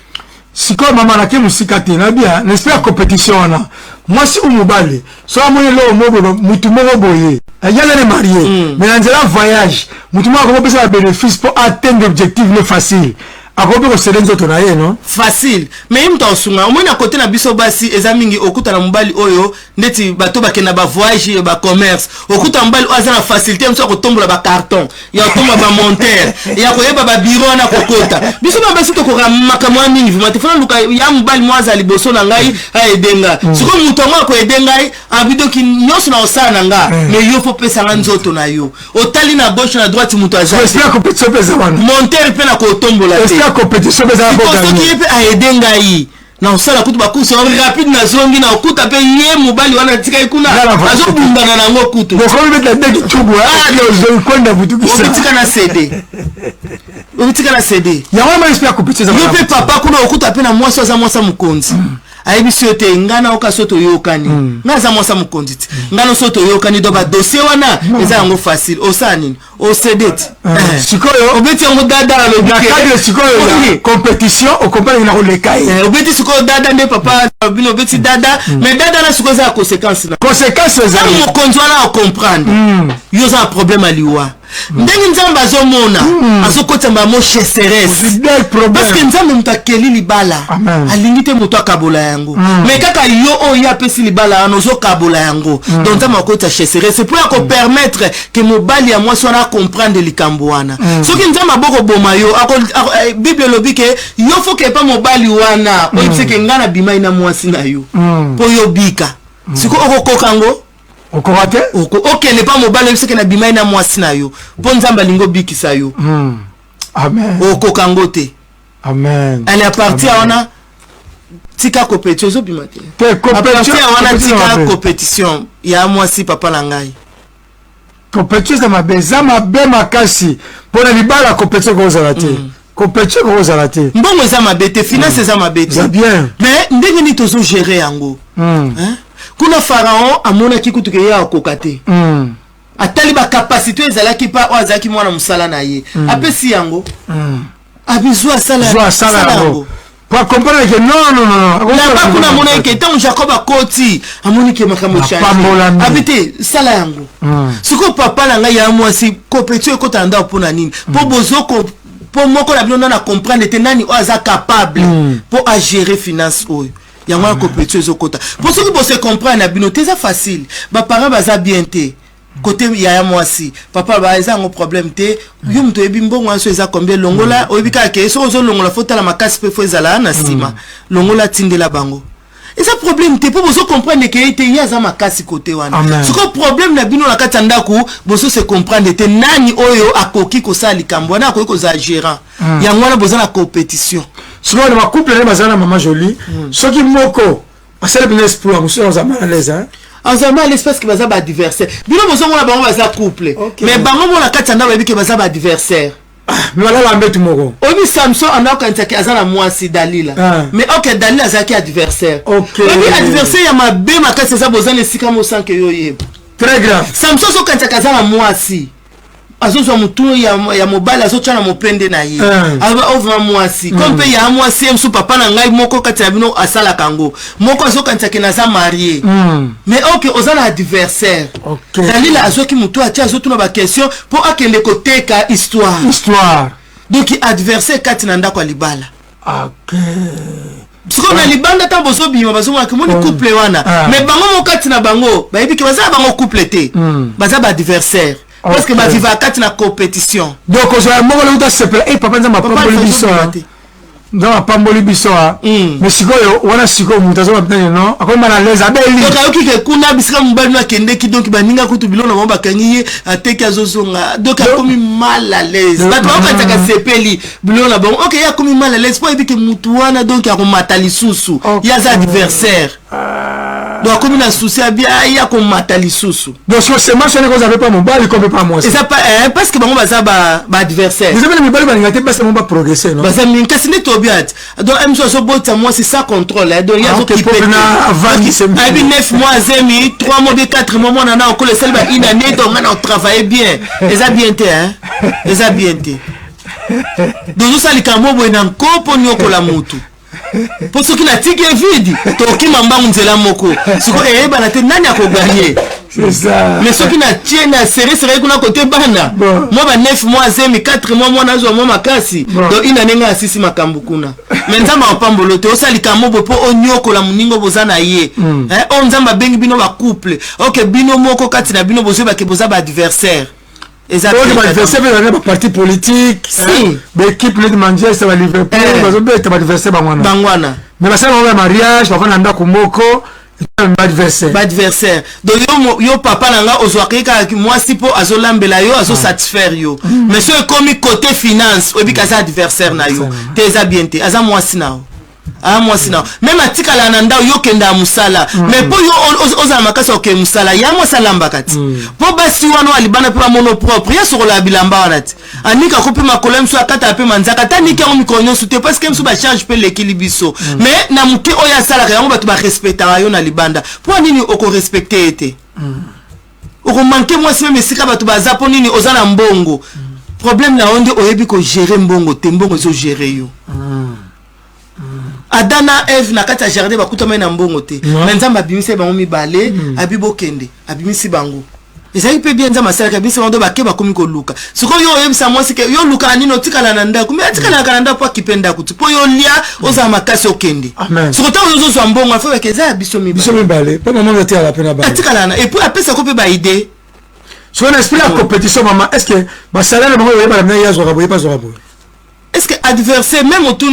siko mama na ke musika te na bia n'espère compétition na moi si umubale so amone lo mobo mutu mobo boye ayala ne marié mais dans la voyage mutu mobo ko pesa bénéfice pour atteindre l'objectif le facile akobe ko céder nzoto na ye non facile mais imta osunga omoni na côté na biso basi eza mingi okuta na mobali oyo ndeti bato bakenda ba voyage ba commerce okuta mobali aza na facilité mso ko tombola ba carton ya tomba ba monteur ya ko yeba ba bureau na kokota biso ba basi to ko makamwa mingi vuma tefana luka ya mobali mwaza liboso na ngai a edenga siko muto ngo ko edenga abido ki nyoso na osana nga mais yo fo pesa nga nzoto na yo otali na gauche na droite muto aza est-ce que compétition pesa wana monteur pe na ko tombola est-ce que compétition pesa ko gagner qui pe a edenga yi na osala kutu bakusa rapide na zongi na okuta pe ye mobali wana tika ikuna azo bundana na ngo kutu ko mettre ndeki tubu yo kwenda butu kisa obitika na CD obitika na CD ya wana espère compétition yo pe papa kuna okuta pe na mwasa za mwasa mukonzi ayebiso yote ngana oka soto yokani ngaza mwasa mukonzi ngana soto yokani do ba dossier wana eza yango facile osani o CD sikoyo obeti yango dada lo na cadre sikoyo compétition o compagnie na olekai obeti sikoyo dada nde papa bino obeti dada mais dada na sikoyo za conséquence na conséquence za mukonzi wana o comprendre yo za problème aliwa ndenge nzambe azomona azokota mbamo chasseresse parce que nzambe mutakeli libala alingi te moto akabola yango mais kaka yo oyo apesi libala wana ozokabola yango donc nzambe akota chasseresse pour ko permettre que mobali ya mwasi wana comprendre likambo wana soki nzambe aboko boma yo bible lobi ke yo faut que pas mobali wana oyebise ke ngana bimai na mwasi na yo po yo bika siko okokoka ngo okorate okende pa mobali biseke na bimai na mwasi na yo po nzamba lingo bikisa yo amen okokango te amen ale a partir wana tika compétition zo bimate te compétition wana tika compétition ya mwasi papa na ngai compétition za mabeza mabe makasi pona libala compétition ko zalate compétition ko zalate mbongo za mabete finance za mabete bien mais ndenge ni tozo gérer yango hein kuna pharaon amona kikutu ke ya okokate atali ba capacité ezalaki pa oazaki mwana musala na ye apesi yango abizwa sala yango pour comprendre que non là kuna mona ke tant Jacob akoti amoni ke makambo change abite sala yango siko papa na ngai ya mwasi compétition ko tanda pona nini po bozoko po moko na bino na comprendre te nani oaza capable pour à gérer finance oyo yango ya compétition ezokota pour ceux qui vont se comprendre na bino te ça facile ba parents baza bien te côté ya mwasi papa ba eza ngo problème te yo mto ebi mbongo aso eza combien longola oyebika ke so zo longola fota la makasi pe fo ezala na stima longola tindela bango eza problème te pour vous comprendre que ite yaza makasi côté wana siko problème na bino na kati ndaku boso se comprendre te nani oyo akoki ko sali kambo na akoki ko za gérant yango na boza na compétition siko na couple na bazana mama jolie soki moko asala bien esprit amuso za mal à l'aise hein azama l'espèce que baza ba adversaire bino bozo ngona bango baza couple mais bango mona kati ndaku babi ke baza ba adversaire mais wala la mbetu moko obi Samson anaka ntaki azana mwasi Dalila mais OK Dalila azaki adversaire obi adversaire ya mabe makasi za bozana esika mo sanke yo yeba très grave Samson so kantaka azana mwasi azozo mutu ya mobile azochana mopende na ye aba over mwasi kompe ya mwasi msu papa na ngai moko kati ya bino asala kango moko azokantaka na za marié mais OK ozana adversaire Dalila azoki mutu atia azotuna ba question pour akende koteka histoire donc adversaire kati na ndako libala OK siko na libanda ta bozo bima bazo mwa kimoni couple wana mais bango mokati na bango ba yebi ke baza bango couple te baza ba adversaire parce que ma viva kati na compétition donc ozo moko le uta sepela et papa nzama pamboli biso nzama pamboli biso mais sikoyo wana siko mutazo mapitani non akoma na l'aise abeli donc ayoki ke kuna bisika mbali na kende ki donc baninga kutu bilona mo bakangi ye ateki azozonga donc akomi mal à l'aise bato bakataka sepeli bilona bon OK ya komi mal à l'aise po ebike mutu wana donc akomata lisusu ya za adversaire donc comme na souci bien ya komata lisusu donc c'est marche ne ko avez pas mon bali comme pas moi et ça pas parce que bango baza ba adversaire vous avez le bali balinga te parce que mon ba progresser non baza min kasi ne tobiat donc emso so bota moi c'est ça contrôle donc ya zo qui peut abi 9 mois zemi 3 mois de 4 mois on a encore le seul ba une année donc on a travaillé bien et ça bien te hein et ça bien te donc ça likambo bo na nkopo nyoko la mutu pour ceux qui n'a tiki vide toki mamba nzela moko siko bana te nani akoganye. C'est ça. Mais ceux qui n'a tient na série serait kuna côté bana moi ba 9 mois zemi 4 mois moi nazo moi makasi donc ina nenga asisi makambu kuna mais nzamba opambolo te osalika mobo po onyoko la muningo bozana ye on nzamba bengi bino ba couple OK bino moko kati na bino bozo ba ke boza ba adversaire. Exactement. Adversaire ba parti politique si l'équipe de Manchester ba Liverpool bazo beta ba adversaire bangwana mais ba sala ba mariage ba kona ndako moko adversaire donc yo papa nanga ozwaka moi si po azolambela yo azo satisfaire yo mais so ekomi côté finance obika za adversaire na yo te eza bien te aza mwasi na moi sina même atikala na ndao yo kenda musala mais po yo ozala makasi oke musala ya mo salamba kati po basi wana alibana pe mono propre ya soko la bilamba wana ti anika kopi makolem so akata pe manzaka taniki on mikonyo sute parce que mso ba charge pe l'équilibre mais na muke oya sala ka yango batu ba respecta yo na libanda po nini oko respecter ete oko manquer moi si même sika batu baza po nini ozala mbongo problème na onde oyebi ko gérer mbongo te mbongo zo gérer yo Adana Eve na kati ya jardin bakutama na mbongo te nzamba abimisi bango mibale abibo kende abimisi bango ezali pe bien nzamba sala kabisi bando bakeba komi ko luka siko yo yebisa mwasi ke yo luka nino tikala na ndako mais tikala na ndako po kipenda kuti po yo lia oza makasi okende siko ta ozo zo mbongo afa bekeza biso mibale pe maman ngati ala pena ba tikala na et puis apesa ko pe ba idée sur un esprit la compétition maman est-ce que ba salaire bango yeba na yazo raboye pas raboye. Est-ce que adversaire même autour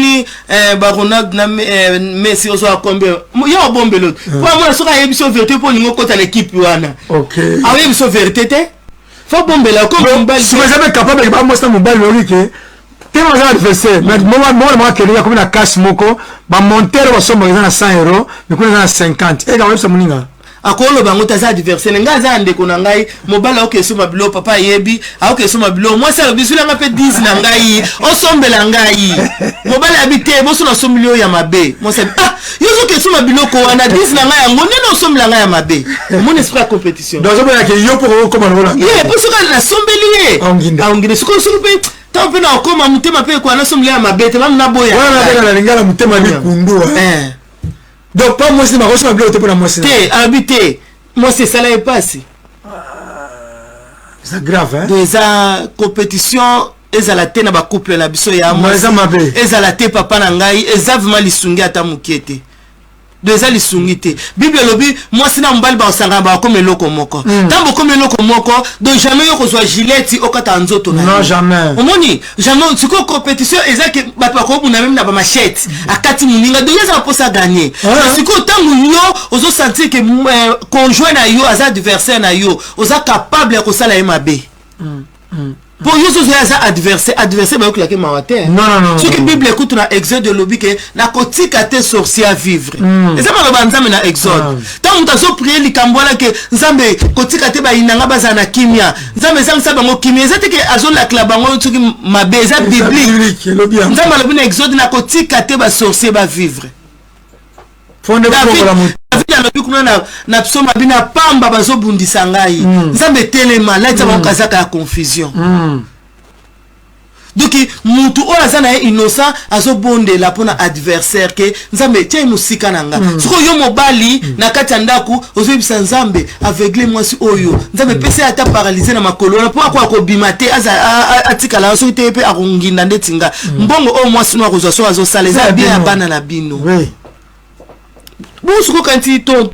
Ronaldo na Messi ozo combien ya bombe l'autre pour moi so ka yebiso vérité pour ningo kota l'équipe wana OK ah yebiso vérité te faut bombe la comme mbali si vous êtes capable de pas mostrer mon balle lori que te mo za adversaire mais moi que comme na cash moko ba monter ba somme na 100 €, mais kuna na 50 et ga websa muninga akolo bango taza adversaire nga za ndeko na ngai mobala okeso mabilo papa yebi aokeso mabilo moi ça bisula nga pe 10 na ngai osombela ngai mobala habité boso na somilio ya mabe moi ça yozo keso mabilo ko wana 10 na ngai ngo neno osombela ngai ya mabe mon esprit à compétition donc je que yo pour comment voilà ye boso ka na sombeli ye angine siko pe tant pe na okoma mutema pe ko na somilio ya mabe te na boya wala na lingala mutema ni kundu donc pas moi c'est ma reçu ma blé pour la moi c'est habité moi c'est ça là est passé c'est grave hein des compétition ezala te na ba couple na biso ya moi ezala te papa na ngai ezavuma lisungi ata mukete deux lisungite bible lobi moi sina mbali ba osanga ba comme loko moko tambo comme loko moko donc jamais yo kozwa gileti okata nzoto na non jamais omoni jamais siko compétition ezaki ba pa ko buna même na ba machette akati muninga donc yeza posa gagner siko tangu yo ozo sentir que conjoint na yo as adversaire na yo oza capable ya kosala emabe pour yo so za adversaire ba okilake mawate non ce que bible écoute na exode de lobi que na kotika te sorcier à vivre et ça ba nzambe na exode tant muta so prier likambwana que nzambe kotika te ba inanga bazana kimia nzambe za bango kimia ezate que azo la klabango tuki mabe za biblique nzambe lobi na exode na kotika te ba sorcier ba vivre fonde ba la David kuna na psoma bina pamba bazo bundisa ngai nzambe telema la tsa kazaka ya confusion donc mutu o azana innocent azo bondela pona adversaire ke nzambe tie musika nanga siko yo mobali na kati ndaku ozo bisa nzambe aveugle mwasi oyo nzambe pese ata paralyser na makolo na po ko bimate atika la so te pe akonginda ndetinga mbongo o mwasi no akozwa so azo saleza bien bana na bino oui busuko kanti to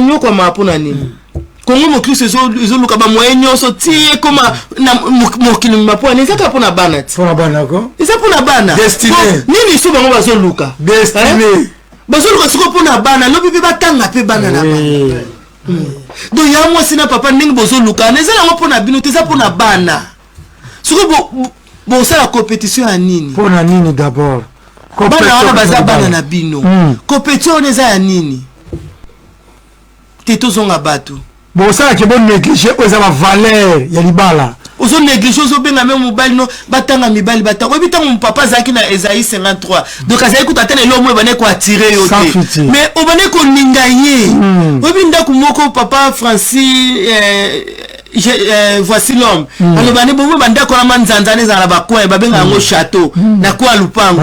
nyoko mapona nini kongo mokristo zo luka ba moyenyo so tie koma na mokili mapona ezaka pona bana ti pona bana ko eza pona bana destiné nini so bango bazo luka destiné bazo luka siko pona bana lobi pe batanga pe bana na bana do ya moi sina papa ndingi bozo luka nezala ngo pona bino teza pona bana siko bo sala compétition ya nini pona nini d'abord bana wana baza bana na bino compétition eza ya nini te tozonga bato bon ça ke bon négliger oza ba valeur ya libala ozo négliger ozo benga même mobali no batanga mibali batanga obi tango papa zaki na Esaïe 53 donc azali kutatana lo mo bane ko attirer yo te mais obane ko ninga ye obi ndaku moko papa Francis voici l'homme alobani bobo banda ko na manzanzane za na bakwa babenga ngo château na kwa lupango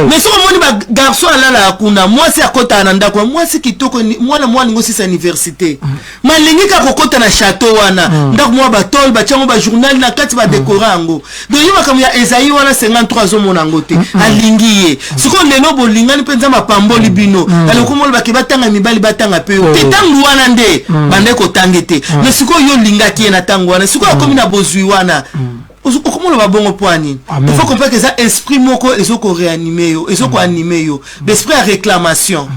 mais so moni ba garçon alala kuna mwasi akota na ndako mwasi kitoko mwana ngo sisa université malingi ka kokota na château wana ndako mwa batol ba chango ba journal na kati ba decorango donc yima kam ya Esaïe wana 53 zo mona ngote alingi ye siko lelo bolingani penza mapambo libino alokomo ba ke batanga mibali batanga pe te tangu wana nde bande ko tangete mais siko yo lingaki na tangu wana siko akomi na bozui wana comment le va bon au point il faut comprendre que ça esprit moko ezoko réanimer yo ezoko animer yo l'esprit à réclamation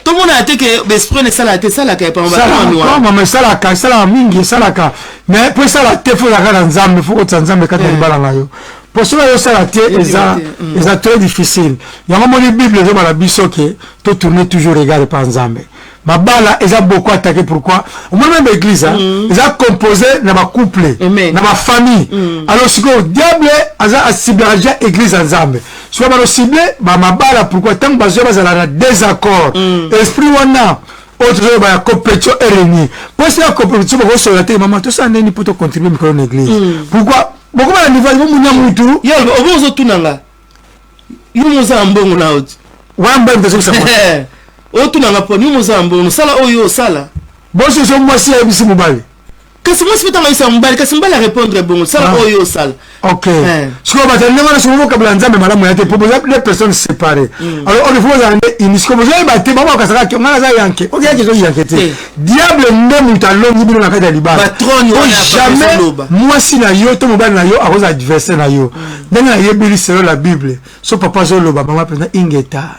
tout le monde a dit que l'esprit ne sala te sala ka pas non mais sala mingi sala ka mais pour ça la te faut la gara nzambe faut que nzambe ka te balanga yo pour cela yo sala te eza très difficile yango moni bible zo mala biso ke to tourner toujours regarder par nzambe mabala eza beaucoup attaqué pourquoi même l'église eza composé na ba couple na ba famille alors siko diable aza ciblé église nzambe soit ba ciblé ba mabala pourquoi tant bazo bazala na désaccord esprit wana autre ba compétition errenie pour ça compétition ba so la te maman tout ça neni pour te contribuer micro l'église pourquoi beaucoup ba niveau mo munya mutu yo obozo tunanga yo moza mbongo na oti wamba ndezo sa otu na ngaponi muzambo sala oyo sala boso so mwasi ya bisi mubali kasi mwasi bitanga isa mubali kasi mbali répondre bon sala oyo sala ok siko batande ngana so kabla nzambe malamu yate pour les personnes séparées alors on faut ande inisiko bozo ibate baba kasaka ke ngana za yanke ok yake zo yanke te diable ndemu talongi bino na kata libala patroni jamais mwasi na yo to mubali na yo akoza adversaire na yo ndenge yebili selon la bible so papa zo loba mama pena ingeta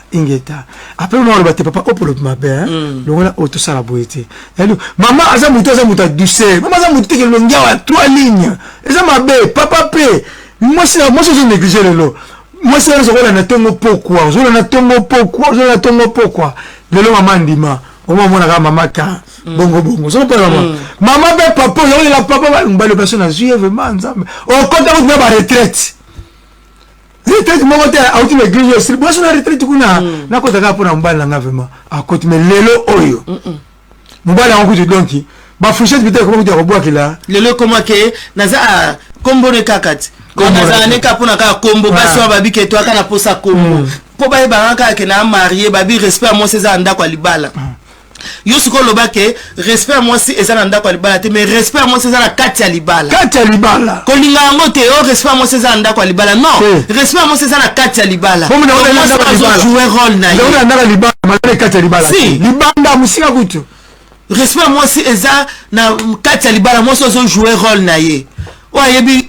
après on le bate papa opolo mabe longola auto sala boete yalo mama aza muta douceur mama aza muta ke longia wa 3 lignes eza mabe papa pe moi je néglige lelo moi c'est là na tongo pourquoi lelo mama ndima au moment na mama ka bongo so pas maman be papa yo la papa mbalo personne a joué vraiment nzambe on compte avec ma retraite moi côté à outil l'église c'est moi sur la retraite kuna na kota ka pour mbala nga vraiment à côté mais lelo oyo mbala on kutu donc ba fourchette peut-être comment tu rebois qu'il a lelo comment que naza kombo ne kakati naza ne kapona ka kombo basi wa babi ke to aka na posa kombo po ba ba ka ke na marié babi respect à moi c'est ça ndako libala yo siko loba ke respect à moi si ezana ndako libala te mais respect à moi c'est ça la kati libala ko linga ngo te o respect à moi c'est ça ndako libala non respect à moi c'est ça la kati libala comme on jouer rôle na yo on ndaka libala malgré kati libala libanda musika kutu respect à moi si eza na kati libala moi so jouer rôle na ye oyebi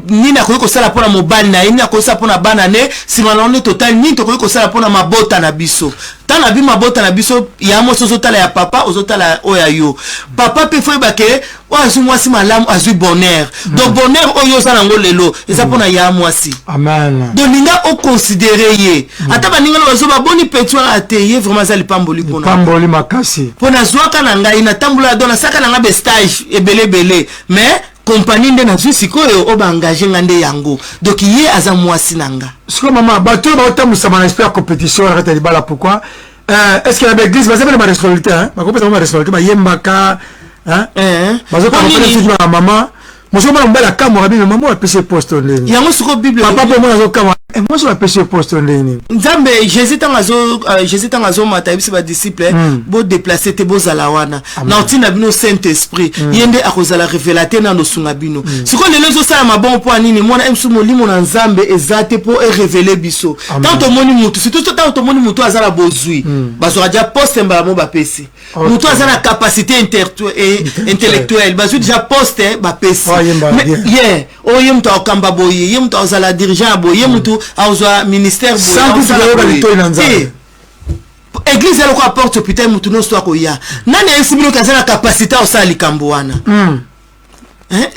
nina ko sala pona mobali na nina ko sala pona bana ne simalone total ni to ko sala pona mabota na biso tana bi mabota na biso ya mo so tala ya papa ozotala oya yo papa pe foi ba ke wazu mwasi malamu azu bonheur donc bonheur oyo sala ngolelo eza pona ya mwasi amen donc ninga o considérer ye ata ba ninga bazo ba boni petwa ateye vraiment za lipamboli pona pamboli makasi pona zwaka na ngai na tambula dona saka na ngabe stage ebele mais compagnie de nazu sikoyo oba engagé ngande yango donc yé aza mwasi nanga siko mama bato ba otamusa na esprit compétition arrête libala pourquoi est-ce qu'il y a une église basé ma responsabilité hein ma compétition ma responsabilité ba yembaka hein bazo pas ma maman moi je m'embala kama rabi maman a péché poste ndeni yango siko bible papa pour moi zo kama et moi je la péché poste ndeni nzambe Jésus tangazo mata bisi ba disciple bo déplacer te bo zalawana na otina bino Saint Esprit yende akozala révélateur na nosunga bino siko lelo zo sala mabon po anini mona emsu molimo na nzambe ezate po révéler biso tant to moni mutu surtout tant to moni mutu azala bozui bazo radia poste mbala mo ba pesi mutu azala capacité intellectuelle bazo déjà poste ba pesi yeah oye mtu akamba boye ye mtu azala dirigeant boye mutu auzwa ministère boye église elle ko apporte putain mutu no sto ko ya nani esibino kazana capacité au sali kamboana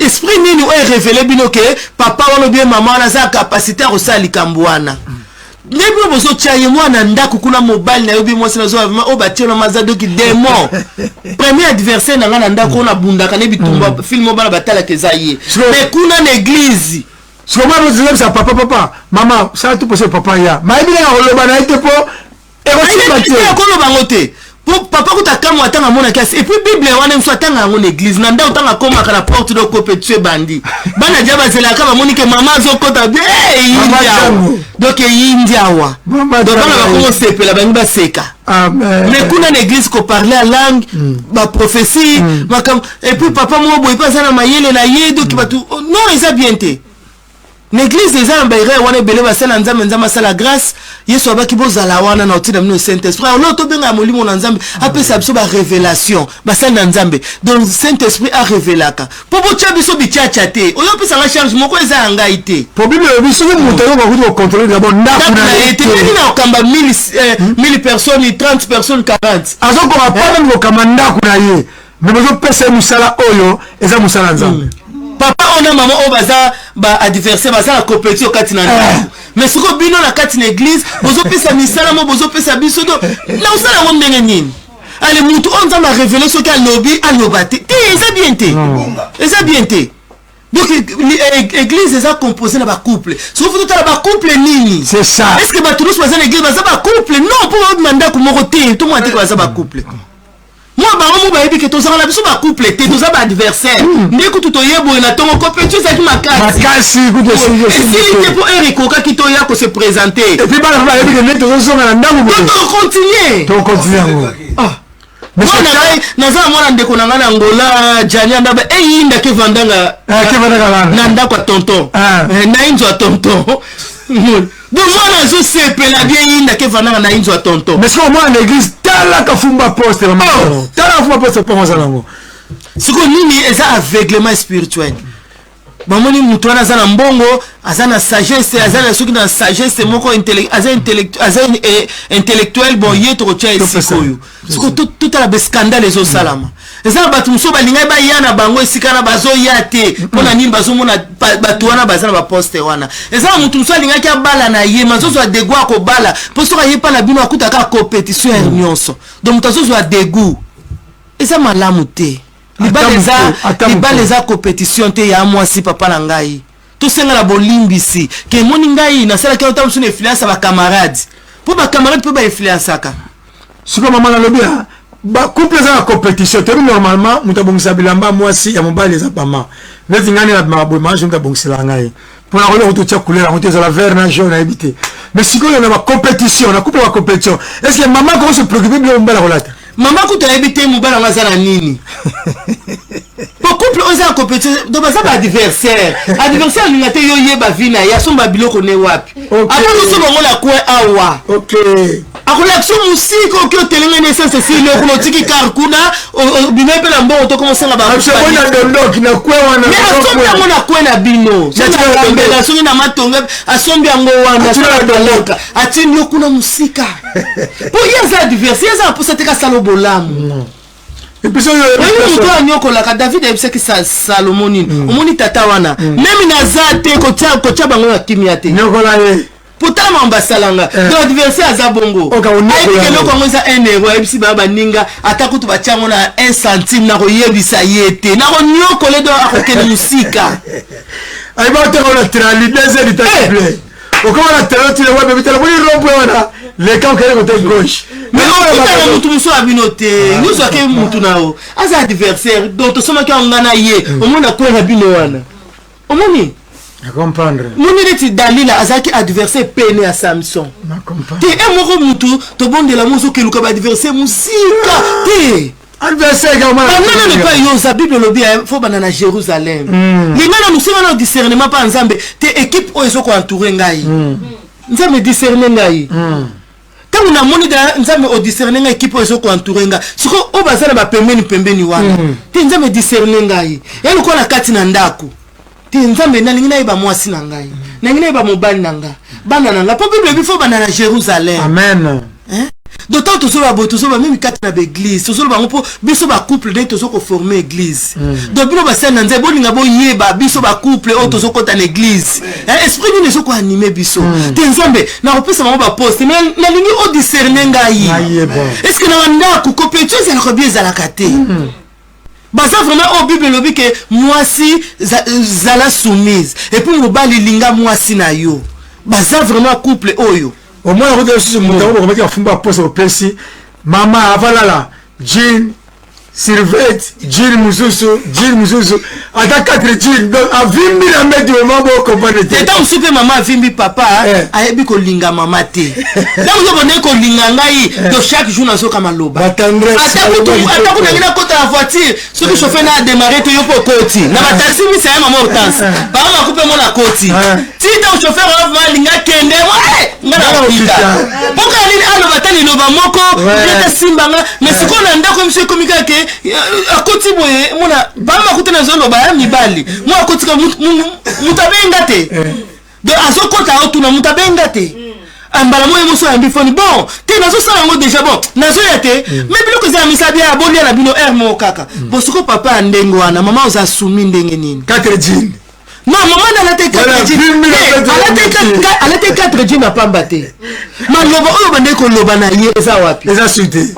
esprit nini o révéler bino que papa wala bien maman na za capacité au sali kamboana Nebro bozo chaye mwana ndako kuna mobile na yobi mwasi na zo vraiment o batelo mazado ki démon premier adversaire na ngana ndako na bundaka ne bitumba film bana batala kezaye mais kuna na église soma bozo sa papa mama ça tout possible papa ya ma ebile na oloba na ite po e ko sibati ko lo bangote papa kutakama atanga mona kasi et puis bible wana mso atanga ngo l'église nanda utanga koma kana porte do kopetue bandi bana jaba zela kama moni ke mama zokota bien india donc india wa donc bana ba ko sepela bangi ba seka amen mais kuna l'église ko parler à langue ba prophétie makam et puis papa mo boy pas ça na mayele na yedo ki batu non ils a bien été l'église des gens baire wana belé ba sala nzambe nzamba sala grâce yesu abaki bozala wana na otina mino saint esprit on to benga molimo na nzambe apesa biso ba révélation ba sala nzambe donc saint esprit a révélaka popo tcha biso bichacha te oyo pesa la charge moko eza ngai te po bible biso muto yo ba ko contrôler d'abord ndaku na été na okamba 1000 personnes 30 personnes 40 azoko ba pas même okamba ndaku na ye mais bozo pesa musala oyo eza musala nzambe papa on a maman baza ba adversaire baza la compétition kati na ndako mais siko bino na kati na église bozo pesa misala mo bozo pesa biso do na usala ngo ndenge nini ale mutu on za ma révéler ce qu'a lobby a lobate c'est bien té c'est bien té donc l'église est composée na ba couple sauf que ta ba couple nini c'est ça est-ce que ba tous baza na église baza ba couple non pour demander ko moko té tout monde dit que baza ba couple moi bango ba yebi ke tozanga na biso ba couple te toza ba adversaire ndeko tutoyebo na tongo compétition ça qui makasi kuto si pour Eric Oka qui toya ko se présenter et puis ba yebi ke neto zonga na ndamu to continuer ah naza mwana ndeko na ngana ngola jani ndaba eyinda ke vandanga na ndako tonton na inzo tonton donc moi je sais que la bien yinda ke vandanga na inzo tonton mais c'est moi en église tala ka fumba poste tala fumba poste pour moi ça nango siko nini eza aveuglement spirituel bamoni mutu wana aza na mbongo aza na sagesse aza na soki na sagesse moko intellectuel bon ye tokotia esika oyo siko totala bescandale ezosalama eza bato mosusu balingai baya na bango esika na bazoya te mpona nini bazomona bato wana baza na baposte wana eza na motu mosusu alingaki abala na ye mazozwa dego akobala mpo soki aye mpa na bino akutaka compétition ya nyonso donc moto azozwa degu eza malamu te libala eza compétition te ya mwasi papa na ngai tosenga na bolimbisi ke moni ngai nasalaki ota mosu na influence ba camarade mpo ba camarade mpe ba influenceaka siko mama nalobi ba couple eza na compétition te normalement moto abongisa bilamba mwasi ya mobali eza pama neti ngani na maboye maje moto abongisela ngai mpona kolia kototia couleur yango te ezala vert na jaune ayebi te mais sikoyo na bacompétition na couple ya bacompétition est ce que mama koko se préoccupe bilo mobali akolata mama kuta yebi te mobali yango aza na nini po couple oyo eza na compétition donc baza baadversaire adversaire alinga te yo yeba vi na ye asomba biloko ne wapi apanoso bango na kue awa akolakisa mosika oki otelenge na essence esili okuna otiki kar kuna bino mpe na mbongo tokomosenga asombi yango na kue na bino soki na matonge asombi yango wana atindi yo kuna mosika po ye aza adversaire ye aza na posa te kasala obolamu moto anyokolaka david ayebisaki salomo nini omoni tata wana memi naza te kotia bango na kimia te potama basalanga donc adversaire aza bongo ayebiki eloko yango eza 1 euro ayebisi baya baninga ata kutu batiango na 1 centime na koyebisa ye te na konyokola do akokende mosika ayebaka na trali 2 heures d'itaple okomana trali tile wa bebitala boni rompwe wana leka okele kote gauche mais on mutu muso abino te nyuso ake mutu nao aza adversaire donc tosomaki ngana ye omona kwena bino wana omoni comprendre moni neti dalila azaki adversaire pene ya Samson te emoko mutu tobondela mozo keluka ba adversaire musika te adversaire gamana ne pas yoza bible lobi faut banana Jérusalem lingana musema na discernement pa nzambe te équipe oyo ezoko entourer ngai nzambe discerner ngai tangu na moni da nzambe o discerner ngai équipe oyo ezoko entourer ngai siko o bazana ba pembeni wana te nzambe discerner ngai yalo ko na kati na ndako te nzambe nalingi na yeba mwasi na ngai nalingi na yeba mobali na ngai bana na ngai po bible bifo bana na Jérusalem amen d'autant tozoba bo tozoba même kati na l'église tozoba bango po biso ba couple de tozoko former église donc bino ba sena nzambe bolinga bo yeba biso ba couple o tozoko ta l'église esprit ni nezoko animer biso te nzambe na opesa bango ba poste mais nalingi o discerner ngai est-ce que na ndako compétition ça la bien za la kate baza vraiment au bible lobi que mwasi zala soumise et puis mobali linga mwasi na yo baza vraiment couple oyo au moins on regarde sur mon temps on remet qu'il fumba poste au PC mama avalala jean Sylvette, Jill Moussousou, à 4 Jill, donc à 20 000 mètres de maman, comprendre. Et donc, super maman, 20 000 papa, a ébi ko linga maman te. Donc, vous avez ko linga ngai, de chaque jour, dans ce kamaloba. Attendez, attends, on a côté la voiture, ce que je fais là, démarrer, tu y pour côté. Na ma taxi, c'est un maman hortense. Par exemple, couper mon à côté. Si ton chauffeur va linga kende, ouais, ngana pita. Pourquoi il a le matin, il va moko, il est simbanga, mais ce qu'on a ndako, monsieur Komika, akoti boye mona bama kutena zolo ba mibali mo akoti ka mutabenga te de azokota otuna mutabenga te ambala moye moso ya mbifoni bon te nazo sala ngo déjà bon nazo ya te mais biloko za misabi ya bolia na bino er mo kaka bosoko papa ndengo wana mama oza sumi ndenge nini 4 jeans. Non, maman elle a été 4 jeans. Elle a été 4 jeans à pambaté. Maloba oyo bande ko loba na ye eza wapi? Eza suite.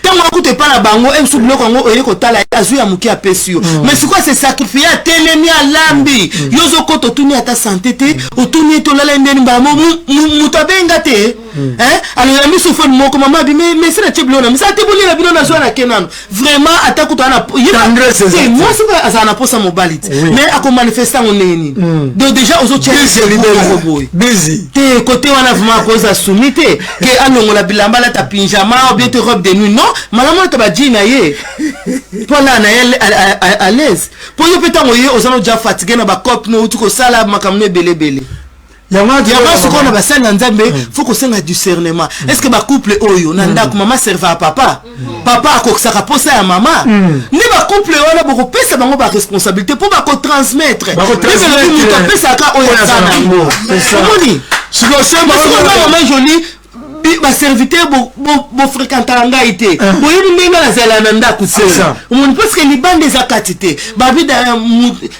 Tango akute pa na bango em sou bloko ngo oye ko tala azu ya muki apesio. Mais c'est quoi c'est sacrifier telemi a lambi. Yozo koto tuni ata santé te, otuni to lala ndeni ba mutabenga te. Alors la mise au fond moko maman bi mais c'est la tcheblona. Mais ça te boli la bino na zo na kenano. Vraiment atakuta na c'est moi c'est pas ça na posa mobalit. Mais ako manifestant donc déjà aux autres busy te côté wana vraiment cause asumité que alongo la bilamba la ta pyjama ou bien te robe de nuit non malamu ta ba jean aye pour là na à l'aise pour yo peta moye ozano déjà fatigué na ba cop no utuko sala makamne belebele yama ce qu'on a basé dans Nzambe faut qu'on ait du discernement est-ce que ba couple oyo nanda ko mama serva à papa akokisaka posa ya mama ni ba couple wana boko pesa bango ba responsabilité pour ba ko transmettre mais ba pesa ka oyo sana ngo moni si ko sema maman jolie ba serviteur bo fréquenter ngai te boyebi ndenge na zela na ndako sela on parce que libande za katite ba vida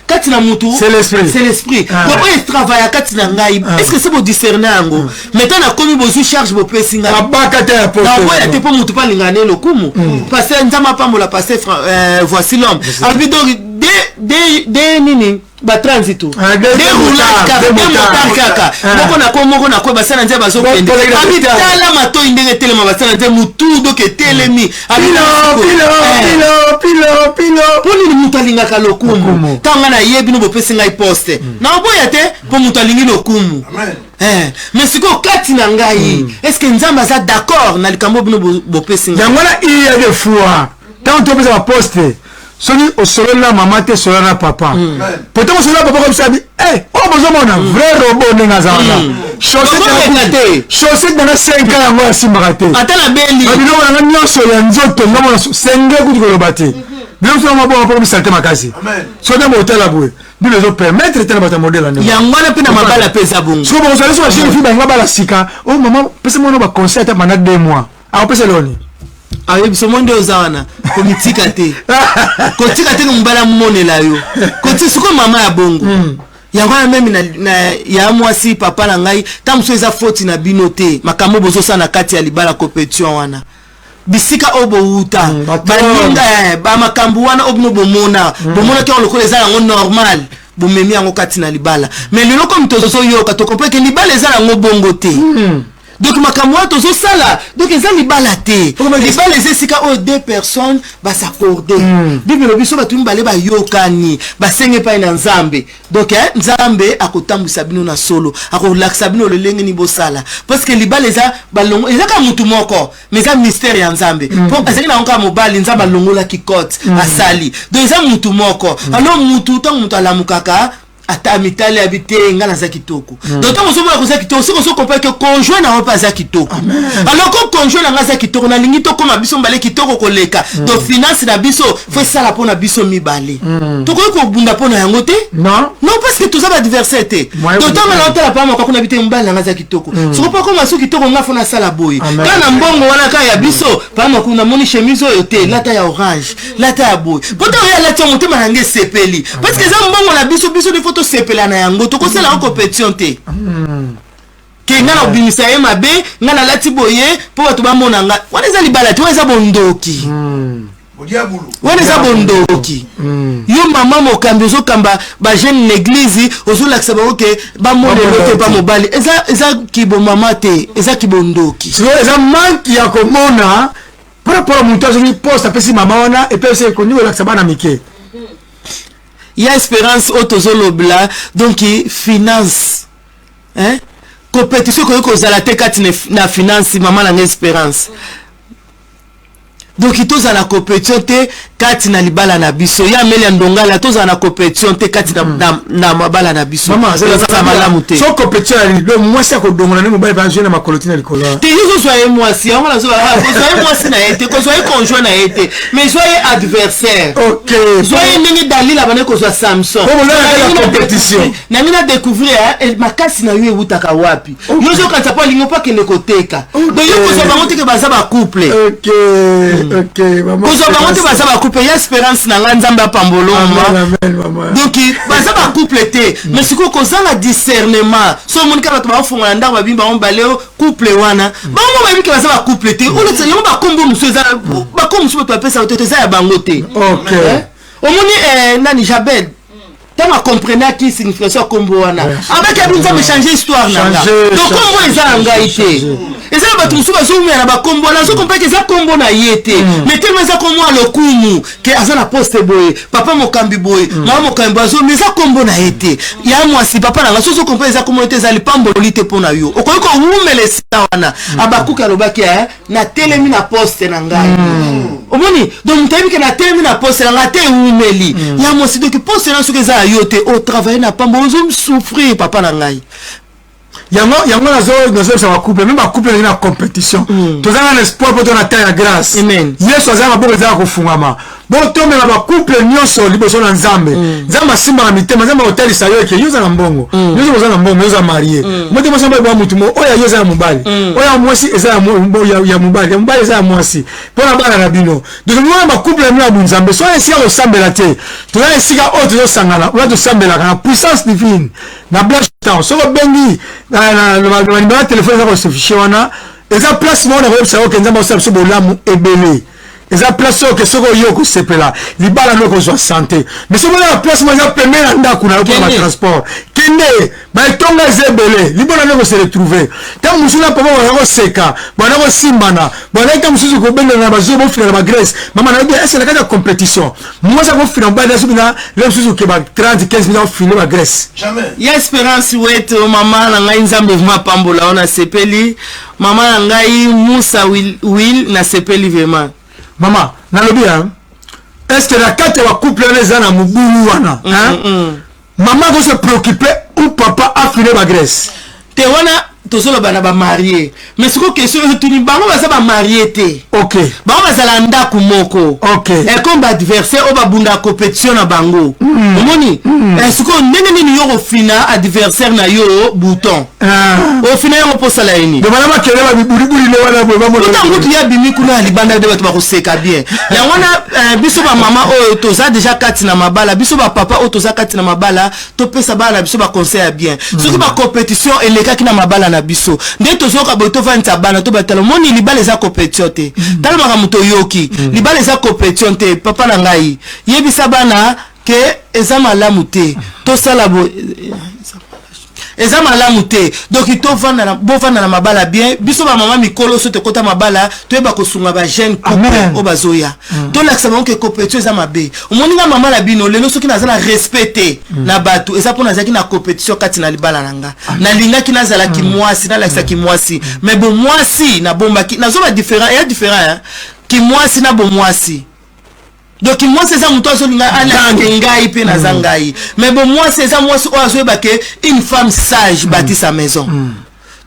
kati na mutu c'est l'esprit donc il travaille à kati na ngai est-ce que c'est bo discerner ngo maintenant na komi bo charge bo pesinga abaka te ya na boya te po mutu pa lingane lokumu parce que nzama pambola passer voici l'homme abi donc de nini ba transito de roulage kaka moko na ko basana nze bazo kende abitala mato indenge telema basana nze mutu do ke telemi pilo poni ni mutu alinga ka lokumu tanga na yebi no bopesi ngai poste na boya te po mutu alingi lokumu mais siko kati na ngai est-ce que nzamba za d'accord na likambo bino bopesi ngai yangona iya de foi tant to pesa poste soni osolo na mama te solo na papa pourtant osolo na papa comme ça oh bozo mona vrai robot ndenga zana chaussette dans 5 ans yango asimaka te ata na beli babino na nyonso ya nzoto ngomona senge kuti kolobate bilo so mabo mabo bisalte makasi so na hôtel abwe bilo zo permettre tena bata modèle ane yango na pena mabala pesa bongo so bozo so chine fi banga bala sika oh maman pesa mona ba concert pendant 2 mois a pesa loni ayebi so monde ozawana komitika te kotika te mbala monela yo koti suko mama ya bongo yango na meme na ya mwasi papa na ngai tamso eza faute na binote makambo bozo sana kati ya libala compétition wana bisika obo uta baninga ba makambo wana obno bomona ke lokola eza yango normal bomemi yango kati na libala mais lelo comme tozo yoka to comprendre que libala eza yango bongo te donc makamwa tozo sala donc eza libala te libala ezesika o 2 personnes ba s'accorder bible biso batu mbale ba yokani ba senge pa na nzambe donc nzambe akotambisa bino na solo akolakisa bino lolenge ni bosala parce que libala eza balongo eza ka mutu moko mais eza mystère ya nzambe pour ezali na onka mobali nzamba longola kikote asali donc eza mutu moko alors mutu tango mutu alamukaka ata mitali habité ngala za kitoko donc on se voit que ça kitoko si on se compare que conjoint na pas za kitoko alors que conjoint na za kitoko na lingi to comme biso mbale kitoko koleka donc finance na biso faut ça la pona biso mibale to ko bunda pona yango te non parce que tout ça va diversité donc tant na hôtel pa moko kuna bité mbale na za kitoko so pas comme asu kitoko nga fona sala boy kana mbongo wana ka ya biso pa moko na moni chemise yote lata ya orange lata ya boy poto ya lata motema nange sepeli parce que za mbongo na biso de to sepela na yango to ko sala en compétition te ke ngana obimisa ye mabe ngana lati boye po bato bamona nga wana eza libala te wana eza bondoki wana eza bondoki yo mama mokambi ozokamba bajeune l'église ozolakisa bango ke bamonelo te pa mobali eza kibo mama te eza kibondoki eza manki ya komona par rapport à mon temps je poste après si maman wana et puis c'est connu là ça va na mike. Il y a espérance autozolobla donc finance hein compétition que kozala te kati na finance maman na espérance donc toza na compétition te kati na libala na biso ya meli ndonga la toza na compétition te kati na mabala na biso maman ça malamu te so compétition le moi c'est ko dongola ne mobile ba jeune ma colotine likolo te yo soyez moi si on la soyez moi si na été ko soyez conjoint na été mais soyez adversaire OK soyez nini dalila bana ko so Samson la compétition na mina découvrir makasi na yo ewutaka wapi yo so kanta pa lingo pa kende koteka donc yo ko so bango te ke baza ba couple OK OK maman ko so bango te baza ba couple ya espérance na nzambe apamboloma donc baza ba couple te mais siko ko za la discernement so monika bato ba funga ndako babimba on baleo couple wana bango ba biki baza ba couple te on yo ba kombo muso za ba kombo muso to apesa to za ya bango te OK omoni nani Jabed tama comprenait qui signification kombo wana avec abunza me changer histoire nanga donc kombo eza ngai te eza bato muso bazomya na ba kombo na zo comprendre que eza kombo na yete mais tellement eza kombo alokumu que aza na poste boy papa mokambi boy mama mokambi bazo mais eza kombo na yete ya mwasi papa nanga so zo comprendre eza kombo yete eza lipambo lite pona yo okoyiko umele sa wana abakuka lobaki na telemi na poste na ngai omoni donc mutabi que na telemi na poste na ngai te umeli ya mwasi donc poste na soki eza yote au travail na pambo ozo souffrir papa na ngai yango nazo sa couple même ba couple na compétition tozanga na espoir pour ton atteindre la grâce amen yesu azanga bo za ko fungama bo tombe na ba couple nyonso liboso na nzambe nzamba simba na mitema nzamba hotel sa yo ke yoza na mbongo yoza na mbongo yoza marié mote mo samba ba mutu mo oya yoza na mobali oya mwasi eza ya mobali ya mobali eza ya mwasi pona bana na bino donc moi ba couple na nzambe so esika ko sambela te tozanga esika o tozo sangana o to sambela na puissance divine na blanche temps so bengi na téléphone za ko se fichier wana eza place mo na ko sa ko nzamba so bolamu ebele eza place que soko yo ko sepela libala no ko zo santé mais so la place mo za pemela ndaku na pour le transport kende ba tonga zebele libala no ko se retrouver tant musuna papa wa ko seka bana ko simbana bana ka musuzu ko benda na bazo bo fina na Grèce mama na bien est-ce la compétition moi ça ko fina ba na subina le musuzu ke ba 30 15 millions fina ba Grèce jamais ya espérance wet mama na ngai nzambe vma pambola ona sepeli mama na ngai Musa will na sepeli vraiment maman nalobi est-ce que la carte va couple les ana mubulu wana maman doit se préoccuper ou papa a fini ma Grèce te wana tozolo bana ba marié mais ce que question tuni bango baza ba marié te OK bango bazala ndaku moko OK et comme adversaire o ba bunda compétition na bango omoni est-ce que ndenge nini yo fina adversaire na yo bouton o fina yo posa la ini de bana makele ba bibuli le wana bo bamo ntango tu ya bimi kuna libanda de bato ba koseka bien ya wana biso ba mama o toza déjà kati na mabala biso ba papa o toza kati na mabala to pesa bana biso ba conseil bien soki ba compétition eleka kina mabala na biso nde tozoka boto vanta bana to batalo moni libala za compétition te tala maka muto yoki libala za compétition te papa na ngai yebisa bana ke eza malamu te to sala bo eza malamu te donc to vanda na bo vanda na mabala bien biso ba mama mikolo so te kota mabala to eba kosunga ba jeune couple o bazoya to laksa bango ke compétition eza mabe omoni nga mama la bino lelo soki na zala respecter na bato eza pona zaki na compétition kati na libala nanga na linga ki nazala ki mwasi na laksa ki mwasi mais bon mwasi na bomba ki nazo ba différent et différent ki mwasi na bon mwasi donc moi c'est ça muto azolinga ala ngai pe na zangai mais bon moi c'est ça moi azo ebake une femme sage bâtit sa maison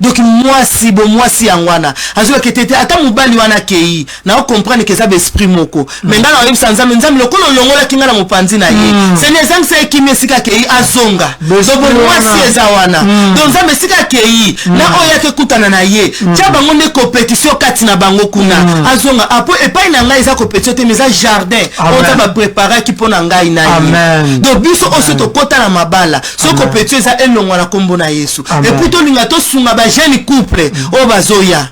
donc moi si bon moi si angwana azo ke tete ata mobali wana kei na o comprendre que ça l'esprit moko mais ngala oyebi sanzambe nzambe lokolo longola kinga na mopanzi na ye c'est les gens c'est qui mesika kei azonga donc bon moi si eza wana donc nzambe sika kei na oya ke kutana na ye tia bango ne compétition kati na bango kuna azonga apo epai na ngai eza compétition te mais jardin on ta ba préparer ki pona ngai na ye donc biso oso to kota na mabala so compétition eza elongo na kombo na Yesu et puis to linga to sunga jeune couple o bazoya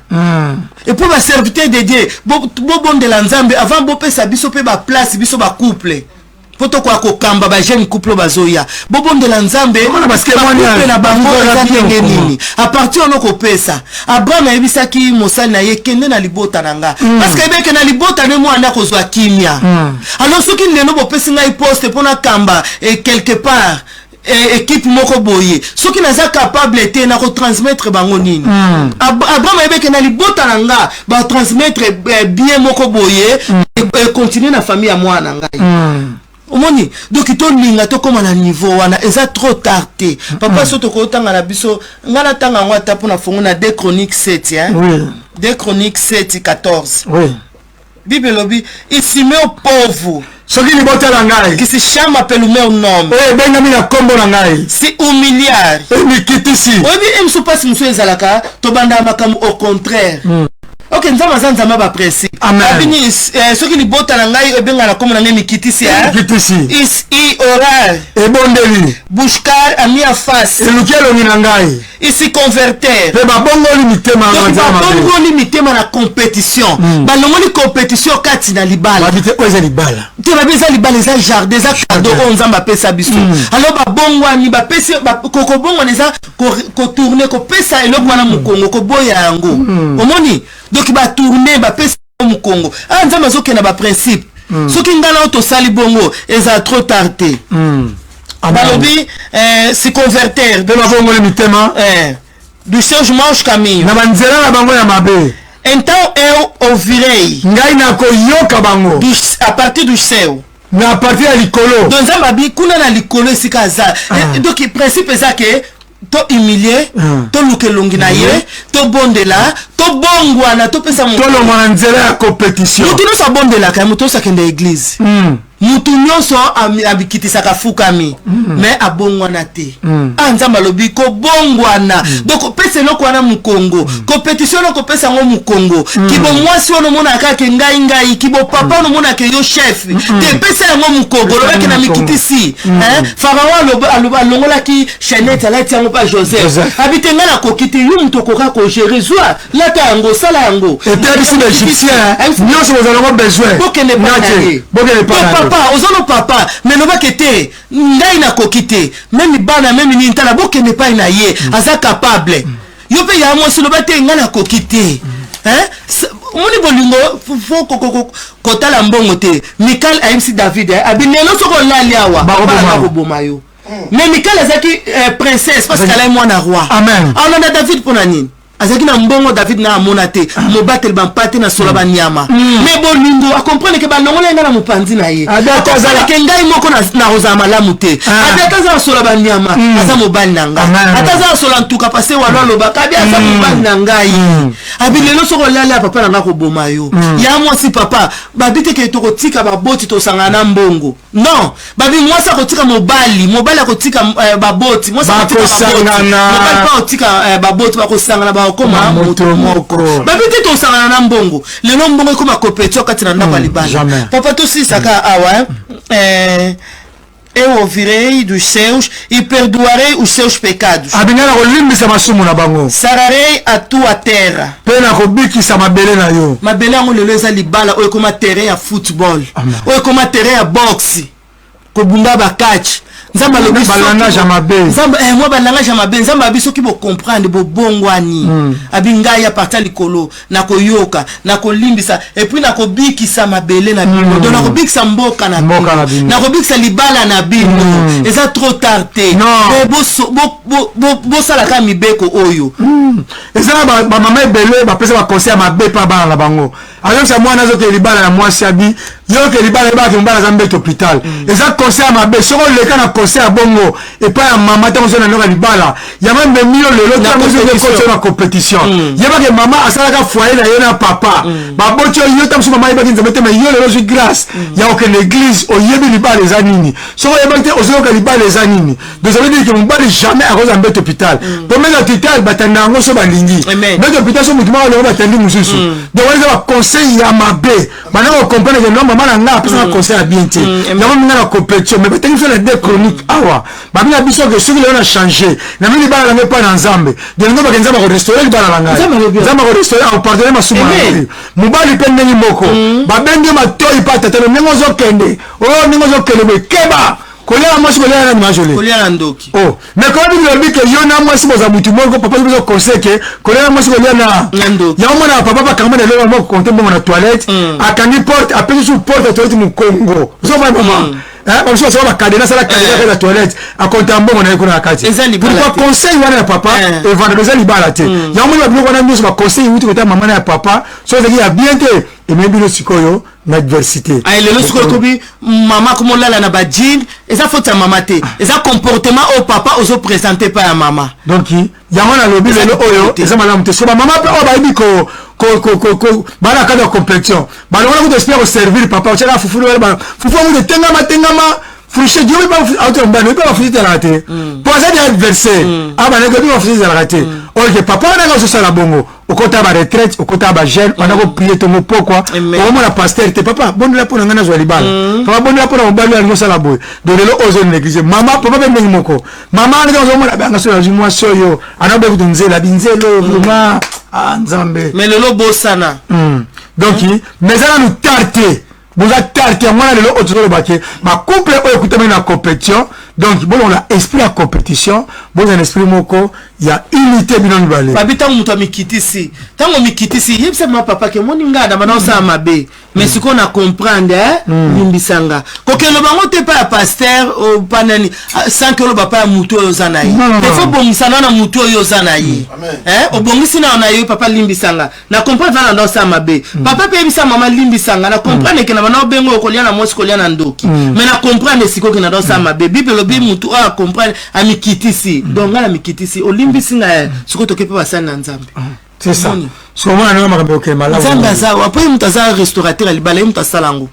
et pour ba serviteur de Dieu bo bon de la nzambe avant bo pesa biso pe ba place biso ba couple poto kwa kokamba ba jeune couple bazoya bobondela nzambe parce que moi na bango ngenge nini à partir onoko pesa Abraham yebisaki mosali na ye kende na libota nanga parce que beke na libota ne mwana kozwa kimia alors soki ndeno bopesi ngai poste pona kamba et quelque part équipe moko boye soki naza capable te na ko transmettre bango nini Abraham yebeke na libota nanga ba transmettre bien moko boye et continuer na famille ya mwana ngai omoni donc to linga to koma na niveau wana eza trop tardé papa soto ko tanga na biso ngala tanga ngwa tapo na fongo na 2 Chroniques 7 hein oui 2 Chroniques 7 14 oui Bible lobi estimé au pauvre soki libota la ngai qui se chama pelo meu nome benga mina kombo na ngai si humiliar mikitisi obi emso pasi mso ezalaka to banda makamu au contraire ok nzama zanza ba principe abini soki libota na ngai ebenga na komo na ngai mikitisi is i oral ebondeli bushkar ami a face elukelo ni na ngai isi converter pe babongoli mitema na nzama babongoli mitema na compétition balongoli compétition kati na libala babite oza libala te babeza libala eza jardin eza cadeau on nzamba pesa biso alors babongwani bapesi kokobongwana eza ko tourner ko pesa eloko wana mukongo ko boya yango omoni donc ba tourner ba pesa mukongo nzamba zokena ba principe soki ngala to sali bongo eza trop tardé balobi se converter de la bongo le mitema du Serge Manche Camille na banzela na bango ya mabe então eu ouvirei ngai na koyoka bango à partir du céu na partir ya likolo donc nzamba bi kuna na likolo esika aza donc principe eza ke to humilier to lukelongi na ye to bondela to bongwana to pesa to longwana nzela ya compétition mutu nyonso abondelaka mutu nyonso akende église mutu nyonso abikitisaka fukami mais abongwana te nzamba alobi kobongwana donc pesa eloko wana mukongo compétition na kopesa yango mukongo kibo mwasi ono monaka ke ngai kibo papa ono monaka yo chef te pesa yango mukongo lobaki na mikitisi Pharaon alongolaki Chanette alati yango pa Joseph abitenga na kokite yo mutu koka ko gérer zwa lata yango sala yango et puis ici l'Égyptien nyonso bozalaka besoin bokende pa papa ozono papa mais no bakete ngai na kokite même bana même ni ntala bokende pa na ye aza capable yo pe ya mo silo bate ngai na kokite moni bolingo fo kotala mbongo te Michal AMC David abinelo soko lali awa ba boma yo mais Michal azaki princesse parce qu'elle est mwana roi amen on a David pour nani azaki na mbongo David na amonate mobatel bampate na sola banyama mais bolingo a comprendre que balongola nga na mopanzi na ye atazala ke ngai moko na roza malamu te atazala sola banyama aza mobali na nga atazala sola ntuka parce wala loba kabi aza mobali na ngai abilelo soko lala papa na nga ko boma yo ya mwasi papa babite ke to kotika baboti to sangana mbongo non babi mwasa kotika mobali akotika baboti mwasa kotika baboti mobali pa kotika baboti bakosangana koma moto moko babiti to sangana na mbongo lelo mbongo koma compétition kati na ndako libala papa to si saka awa eu ouvirei dos seus e perdoarei os seus pecados abingana kolimbisa masumu na bango sararei a tua terra pena kobikisa mabele na yo mabele yango lelo eza libala oyo koma terrain ya football oyo koma terrain ya boxe kobunda bakatch nzamba lobi balanga jamabe nzamba moi balanga jamabe nzamba biso ki bo comprendre bo bongwani abinga ya parta likolo na koyoka na kolimbisa et puis na kobikisa mabele na bino donc na kobikisa mboka na bino na kobikisa libala na bino eza trop tardé mais bo sala ka mibeko oyo eza ba mama ebele ba pesa ba conseil mabe pa bana na bango alors ça moi nazo ke libala na mwasi abi yo ke libala ba ke mbala za mbeto hôpital eza conseil mabe soko leka na conseil a bongo et pas ya mama ta conseil na noka libala ya même mio lelo ta conseil de conseil na compétition yeba ke mama asala ka foyer na yo na papa ba bocho yo ta msuma mama kinza mete mais yo lelo je grâce ya aucune église o yebi libala les anini soko yeba te ozo ka libala les anini donc ça veut dire que mbali jamais à cause mbeto hôpital pour mettre hôpital batanda ngo so balingi mbeto hôpital so mutima lo batandi mususu donc wala ba conseil ya mabe bana ko comprendre que non maman nga après ça conseil à bien té yango minga la compétition mais peut-être faire les deux chroniques awa ba mina biso que celui là a changé na mini bala nga pas dans Nzambe de ngo ba nzamba ko restaurant bala nga nzamba ko restaurant au pardonner masuma mubali pe ndeni moko ba bende ma toyi pata telo ngo zo kende ngo zo kende keba kolia moi kolia na majolé kolia na ndoki mais quand il dit que yo na moi si boza mutu moko papa biso conseil que kolia moi kolia na ndoki ya mona papa ba kama na lelo moko compter bon na toilette akangi porte appelle sur porte toilette mu Congo zo va maman on se va cadena ça la cadena la toilette à compter bon na ko na kati pourquoi conseil wana papa et vendre les libala te ya mona ba na miso ba conseil mutu ko ta maman na papa so ça qui a bien te et même le sikoyo na adversité ay le sikoyo ko bi maman comme là na ba jean et ça faut ta maman te et ça comportement au papa aux présenté pas à maman donc yango na lobi le oyo et ça madame te so maman pe o ba ibi ko bana ka de compétition bana wala ko espérer servir papa o tshaka fufu ba fufu mo de tengama fruché Dieu pas auto mbano pas fufu de rater pour ça de adversaire aba ne ko bi fufu de rater OK papa na ka so sala bongo okota ba retraite okota ba jeune on a ko prier to mo pourquoi au moment la pasteur te papa bon la pour ngana zo libala papa bon la pour mbalo ya ngo sala boy de le ozo négliger maman papa be ngi moko maman na zo mo la ba ngaso la jumwa soyo ana be kutunzela binzelo vraiment Nzambe mais le lobo sana donc mais ça nous tarte vous a tarte moi le autre le baké ma couple écoutez na compétition donc bon on a esprit à compétition bon un esprit moko il y a unité binon balé papi tango muto mikitisi tango mikitisi yebisa ma papa ke moni ngada bana osa mabe mais ce qu'on a comprendre limbisanga kokelo bango te pa pasteur o panani sans que le papa muto yozana yi il faut bongisana na muto yozana yi o bongisi na ona yo papa limbisanga na comprendre na osa mabe papa pe yebisa mama limbisanga na comprendre ke na bana obengo kolia na mosi kolia na ndoki mais na comprendre siko ke na osa mabe bible bi muto a comprendre amikitisi donc na mikitisi olimbisinga siko tokepe basana Nzambe c'est ça souvent on a makambo ke malamu Nzambe za après mutaza restaurateur libala mutasalango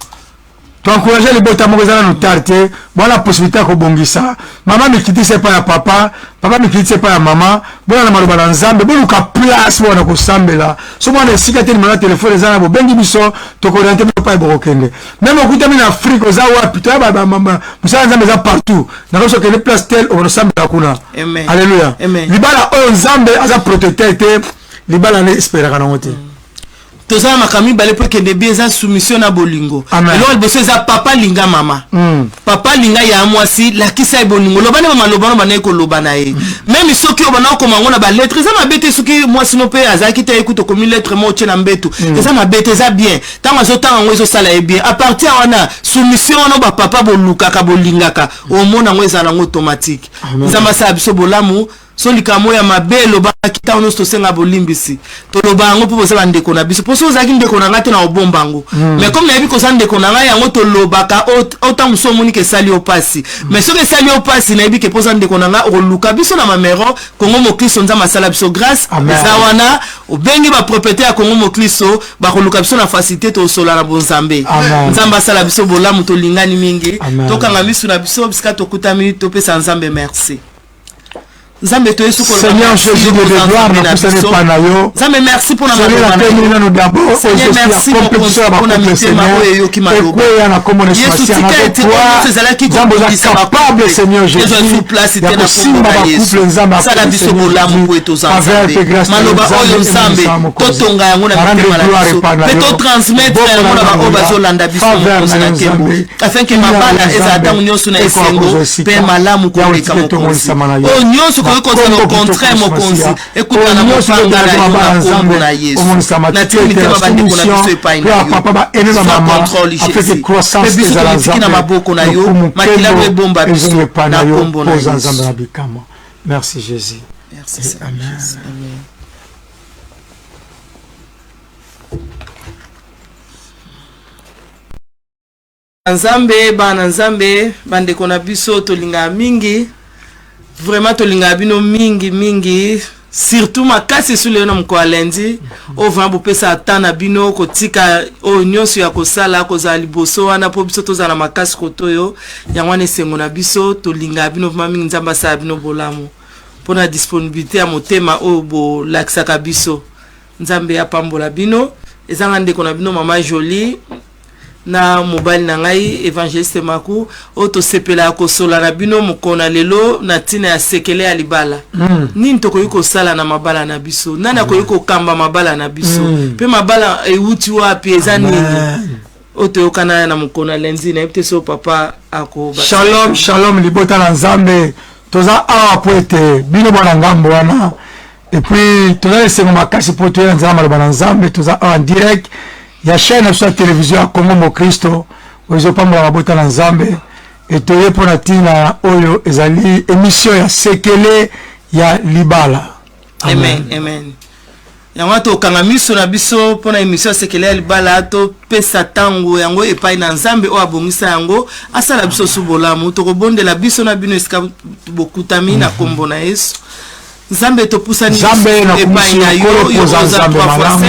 tu encourager les bota mo za na tarte bon la possibilité ko bongisa maman mikitisi pas ya papa papa mikitisi pas ya maman bon na maloba na Nzambe bon ka place bona ko sambela so mo na sikate na téléphone za na bo bengi biso to ko orienter pas borokende même au kuta mina Afrique za wa putain ba mama musa Nzambe za partout na ko so que les places tel on sambela kuna alléluia libala o Nzambe aza protecteur te libala ne espérer kana ngote toza makami balé pour que de bien soumission na bolingo alors bosse za papa linga mama papa linga ya mwasi la kisa bolingo lobana mama lobana bana ko lobana e même soki obana ko mangona ba lettre za mabete soki mwasi no pe azaki te ekuto komi lettre mo tshena mbetu za mabete za bien tanga zo tanga ngo zo sala e bien à partir wana soumission no ba papa boluka ka bolingaka o mona ngo ezala ngo automatique nzamba sa biso bolamu so likamo ya mabelo ba kita ono sto senga bolimbisi to lobango po bosa bande kona biso poso zaki ndeko na ngate na obombango mais comme na biko sande kona nga yango to lobaka autant muso moni ke sali opasi mais so ke sali opasi na bike posa ndeko na nga o luka biso na mamero kongo mokristo nza masala biso grâce zawana obengi ba propriétaire ya kongo mokristo ba ko luka biso na facilité to sola na bonzambe nzamba sala biso bolamu to lingani mingi to kanga misu na biso biska to kutami to pesa nzambe merci Seigneur Jésus de gloire, Seigneur merci pour la Seigneur merci pour la Seigneur Jésus au contraire mon konzi écoute na mopanga na kombo na Yesu na timite babandi kuna biso epai na yo contrôle Jésus mais na maboko na yo makila ebomba biso na kombo na Yesu. Merci Jésus. Merci Amen. Nzambe bande kona biso tolinga mingi vraiment tolinga bino mingi surtout makasi sur le nom ko alendi o vraiment bopesa atana bino kotika o nyonso ya kosala kozala liboso wana po biso tozala makasi kotoyo yangwane sengo na biso tolinga bino vraiment mingi nzamba sa bino bolamu pona disponibilité ya motema o bo laksaka biso nzambe ya pambola bino ezanga ndeko na bino mama Jolie na mobali na ngai Evangeliste Maku oto sepela ko sola na bino mukona lelo na tina ya sekele ya libala nini tokoki kosala na mabala na biso nani akoki kokamba mabala na biso pe mabala euti wapi eza nini oto yokana na mukona lenzi na epte so papa ako shalom shalom libota na nzambe toza awa po ete bino bwana ngambo wana et puis toza lesengo makasi po toyela nzela maloba na nzambe toza awa en direct ya chaîne ya télévision ya Congo Mokristo oyezopambola mabota na nzambe etoye mpona ntina oyo ezali émission ya sekele ya libala. Amen, amen. Yango tokanga miso na biso mpona émission ya sekele ya libala topesa ntango yango epai na nzambe oyo abongisa yango asala biso subolamu tokobondela biso na bino esika bokutami na kombo na Yesu. Nzambe topusani epai na yo oza 3 fois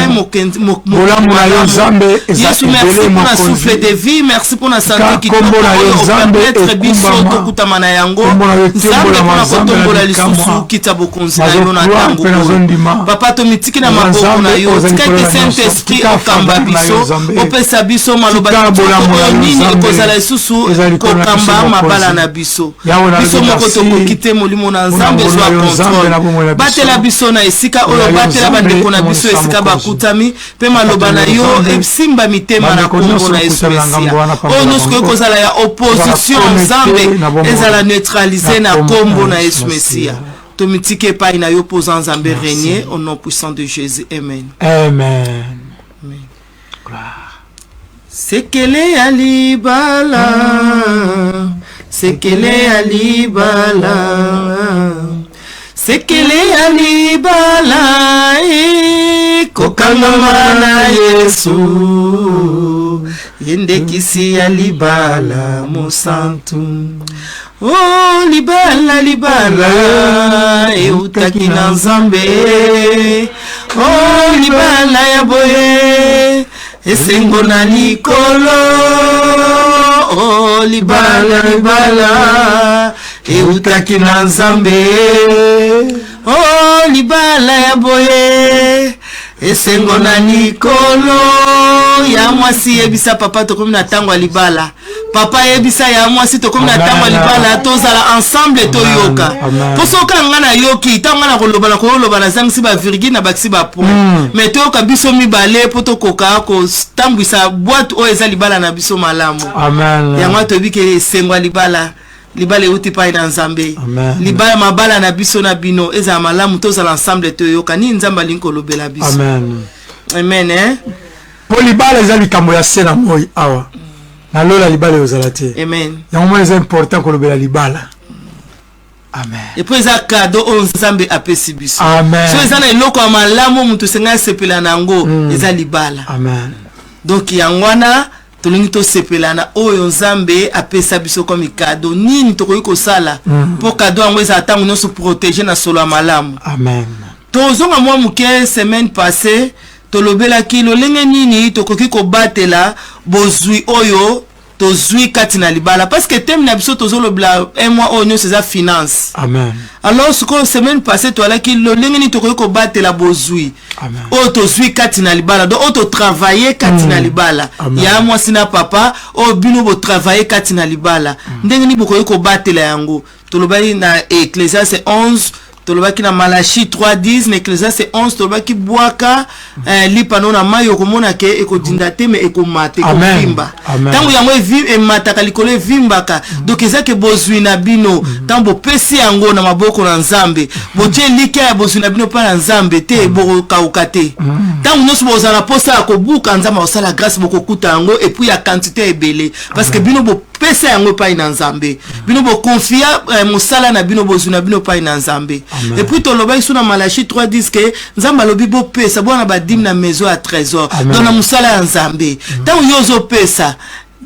Yesu merci pour la souffle de vie, merci pour la santé qui permettre biso tokutama na yango Nzambe pona kotombola lisusu kitabokonzi na yo na tango papa tomitiki na maboko na yo tikaki Saint-Esprit okamba biso opesa biso maloba nini ekozala lisusu kokamba mabala na biso biso moko tokokite molimo na Nzambe zwa contrôle batela biso na esika oyo batela bandeko na biso esika bakutami pe maloba na yo esimba mitema na kombo na Yesu Mesia oyo nyonso kozala ya opposition Nzambe ezala neutraliser na kombo na Yesu Mesia tomitike epai na yo poza Nzambe régner au nom puissant de Jésus. Amen. Amen. Sekele ya libala sekele ya libala sekele ya libala kokangama na Yesu yendekisi ya libala mosantu oh libala libala eutaki na Nzambe oh libala ya boye esengo na likolo oh libala libala eutaki na Nzambe oh libala ya boye esengo na likolo ya mwasi yebisa papa tokomi na tango ya libala papa yebisa ya mwasi tokomi na tango ya libala tozala ensemble toyoka posoka nga na yoki tango na koloba na zangisi ba virgule na bakisi ba point mais toyoka biso mibale po tokoka ko tambwisa boîte o eza libala na biso malamu amen yango tobike esengo ya libala libala euti pai na Nzambe libala mabala na biso na bino eza malamu tozala ensemble toyoka ni Nzambe alingi kolobela biso amen amen po libala eza likambo ya se na moi awa na lola libala ezala te amen yango mo eza important kolobela libala amen et puis eza cadeau o Nzambe apesi biso amen so eza na eloko ya malamu mutu senga sepela nango eza libala amen donc yango wana tolingi tosepelana oyo Nzambe apesa biso comme cadeau nini tokoki kosala po cadeau yango eza ntango nyonso protéger na solo ya malamu amen tozonga mwa moke semaine passée tolobelaki lolenge nini tokoki kobatela bozwi oyo tozwi kati na libala parce que thème na biso tozolobela un mois oyo nyonso eza finance amen alors sikoyo semaine passée toalaki lolenge nini tokoki kobatela bozwi oyo tozwi kati na libala donc oyo totravaille kati na libala ya mwasi na papa oyo bino botravaille kati na libala ndenge nini bokoki kobatela yango tolobaki na Ecclésiaste 11 tolobaki na Malachi 3:10 na Ecclésiaste 11 tolobaki bwaka lipano na mayo komona ke ekodinda te me ekomate kovimba tango yango emataka likolo evimbaka donc ezake bozwi na bino tango bopesi yango na maboko na Nzambe botie like ya bozwi na bino pa na Nzambe te bokauka te tango nyonso bozala posa ya kobuka Nzambe osala grâce bokokuta yango et puis ya quantité ebele parce que bino pesa yango pai na Nzambe bino bo confia mosala na bino bozwi na bino pai na Nzambe et puis toloba isu na Malachi 3:10 que Nzambe alobi bo pesa bona badim na maison à trésor dans na mosala ya Nzambe tango yozo pesa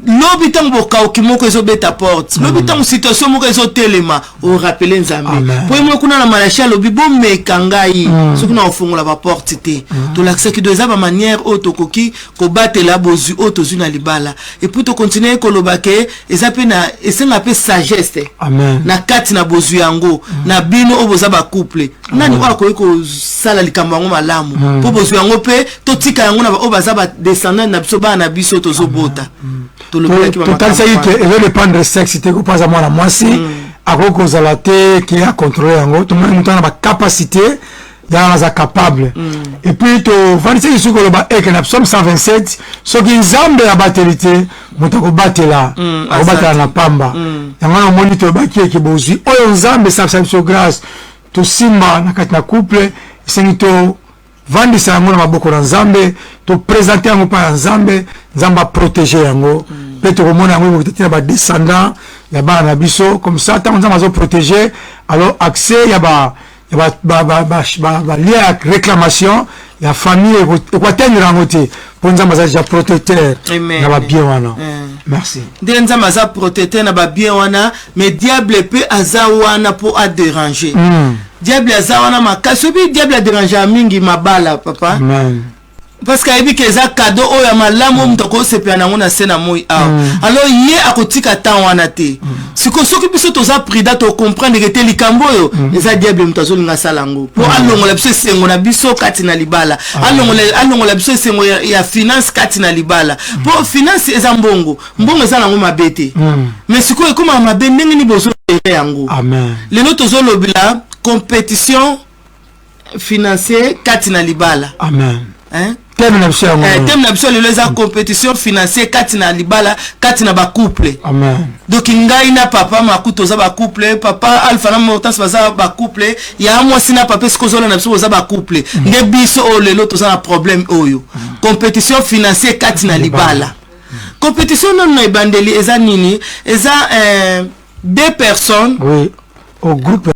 lobi tango bokauki moko ezobeta porte lobi tango situation moko ezotelema orapele nzambe po moi kuna na malachi alobi bomeka ngai soki na ofongola baporte te tolakisaki do eza bamanière oyo tokoki kobatela bozwi oyo tozwi na libala epuis tokontinue koloba ke eza mpe na esenga mpe sagesse na kati na bozwi yango na bino oyo boza bacouple nani oyo akoki kosala likambo yango malamu mpo bozwi yango mpe totika yango na oyo baza badescendant na biso bana na biso tozobota totalisa ke ezodépendre sexe te kopaza mwana mwasi akoki kozala te ke akontrole yango tomoni moto na bacapacité yana naza capable et puis tovandisaki soki koloba eke na psaume 127 soki nzambe abateli te moto akobatela na pamba yango namoni tolobaki eke bozwi oyo nzambe esapesa biso grâce tosimba na kati na couple esengi tovandisa yango na maboko na nzambe topresente yango mpa ya nzambe aprotéger yango mpe tokomona yango ekokitati na badescendant ya bana na biso comme ça ntango nzambe azoprotéger alors accès ya balia ya réclamation ya famille ekoatteindre yango te mpo nzambe aza déjà protecteur na babien wana merci ndenge nzambe aza protecteur na babien wana mais diable mpe aza wana mpo adéranger diable aza wana makasi obi diable adéranger mingi mabala papa parce que ayebi ke eza cadeau oyo ya malamu moto akosepela nango na se na moi awa alors ye akotika temps wana te siko soki biso toza prida tocomprendre ke te likambo oyo eza diable moto azolinga asala yango mpo alongola biso esengo na biso kati na libala alongola biso esengo ya finance kati na libala mpo finance eza mbongo eza nango mabe te mais sikoyo ekoma mabe ndenge nini bozolere yango lelo tozolobela compétition financière kati na libala thème na biso lelo eza compétition financière kati na libala kati na bacouple donc ngai na papa makuta oza bacouple papa alpha na mortance baza bacouple ya mwasi na papa sikozola na biso oza bacouple nge biso oyo lelo toza na problème oyo compétition financière kati na libala compétition nono na ebandeli eza nini eza deux personnes au groupe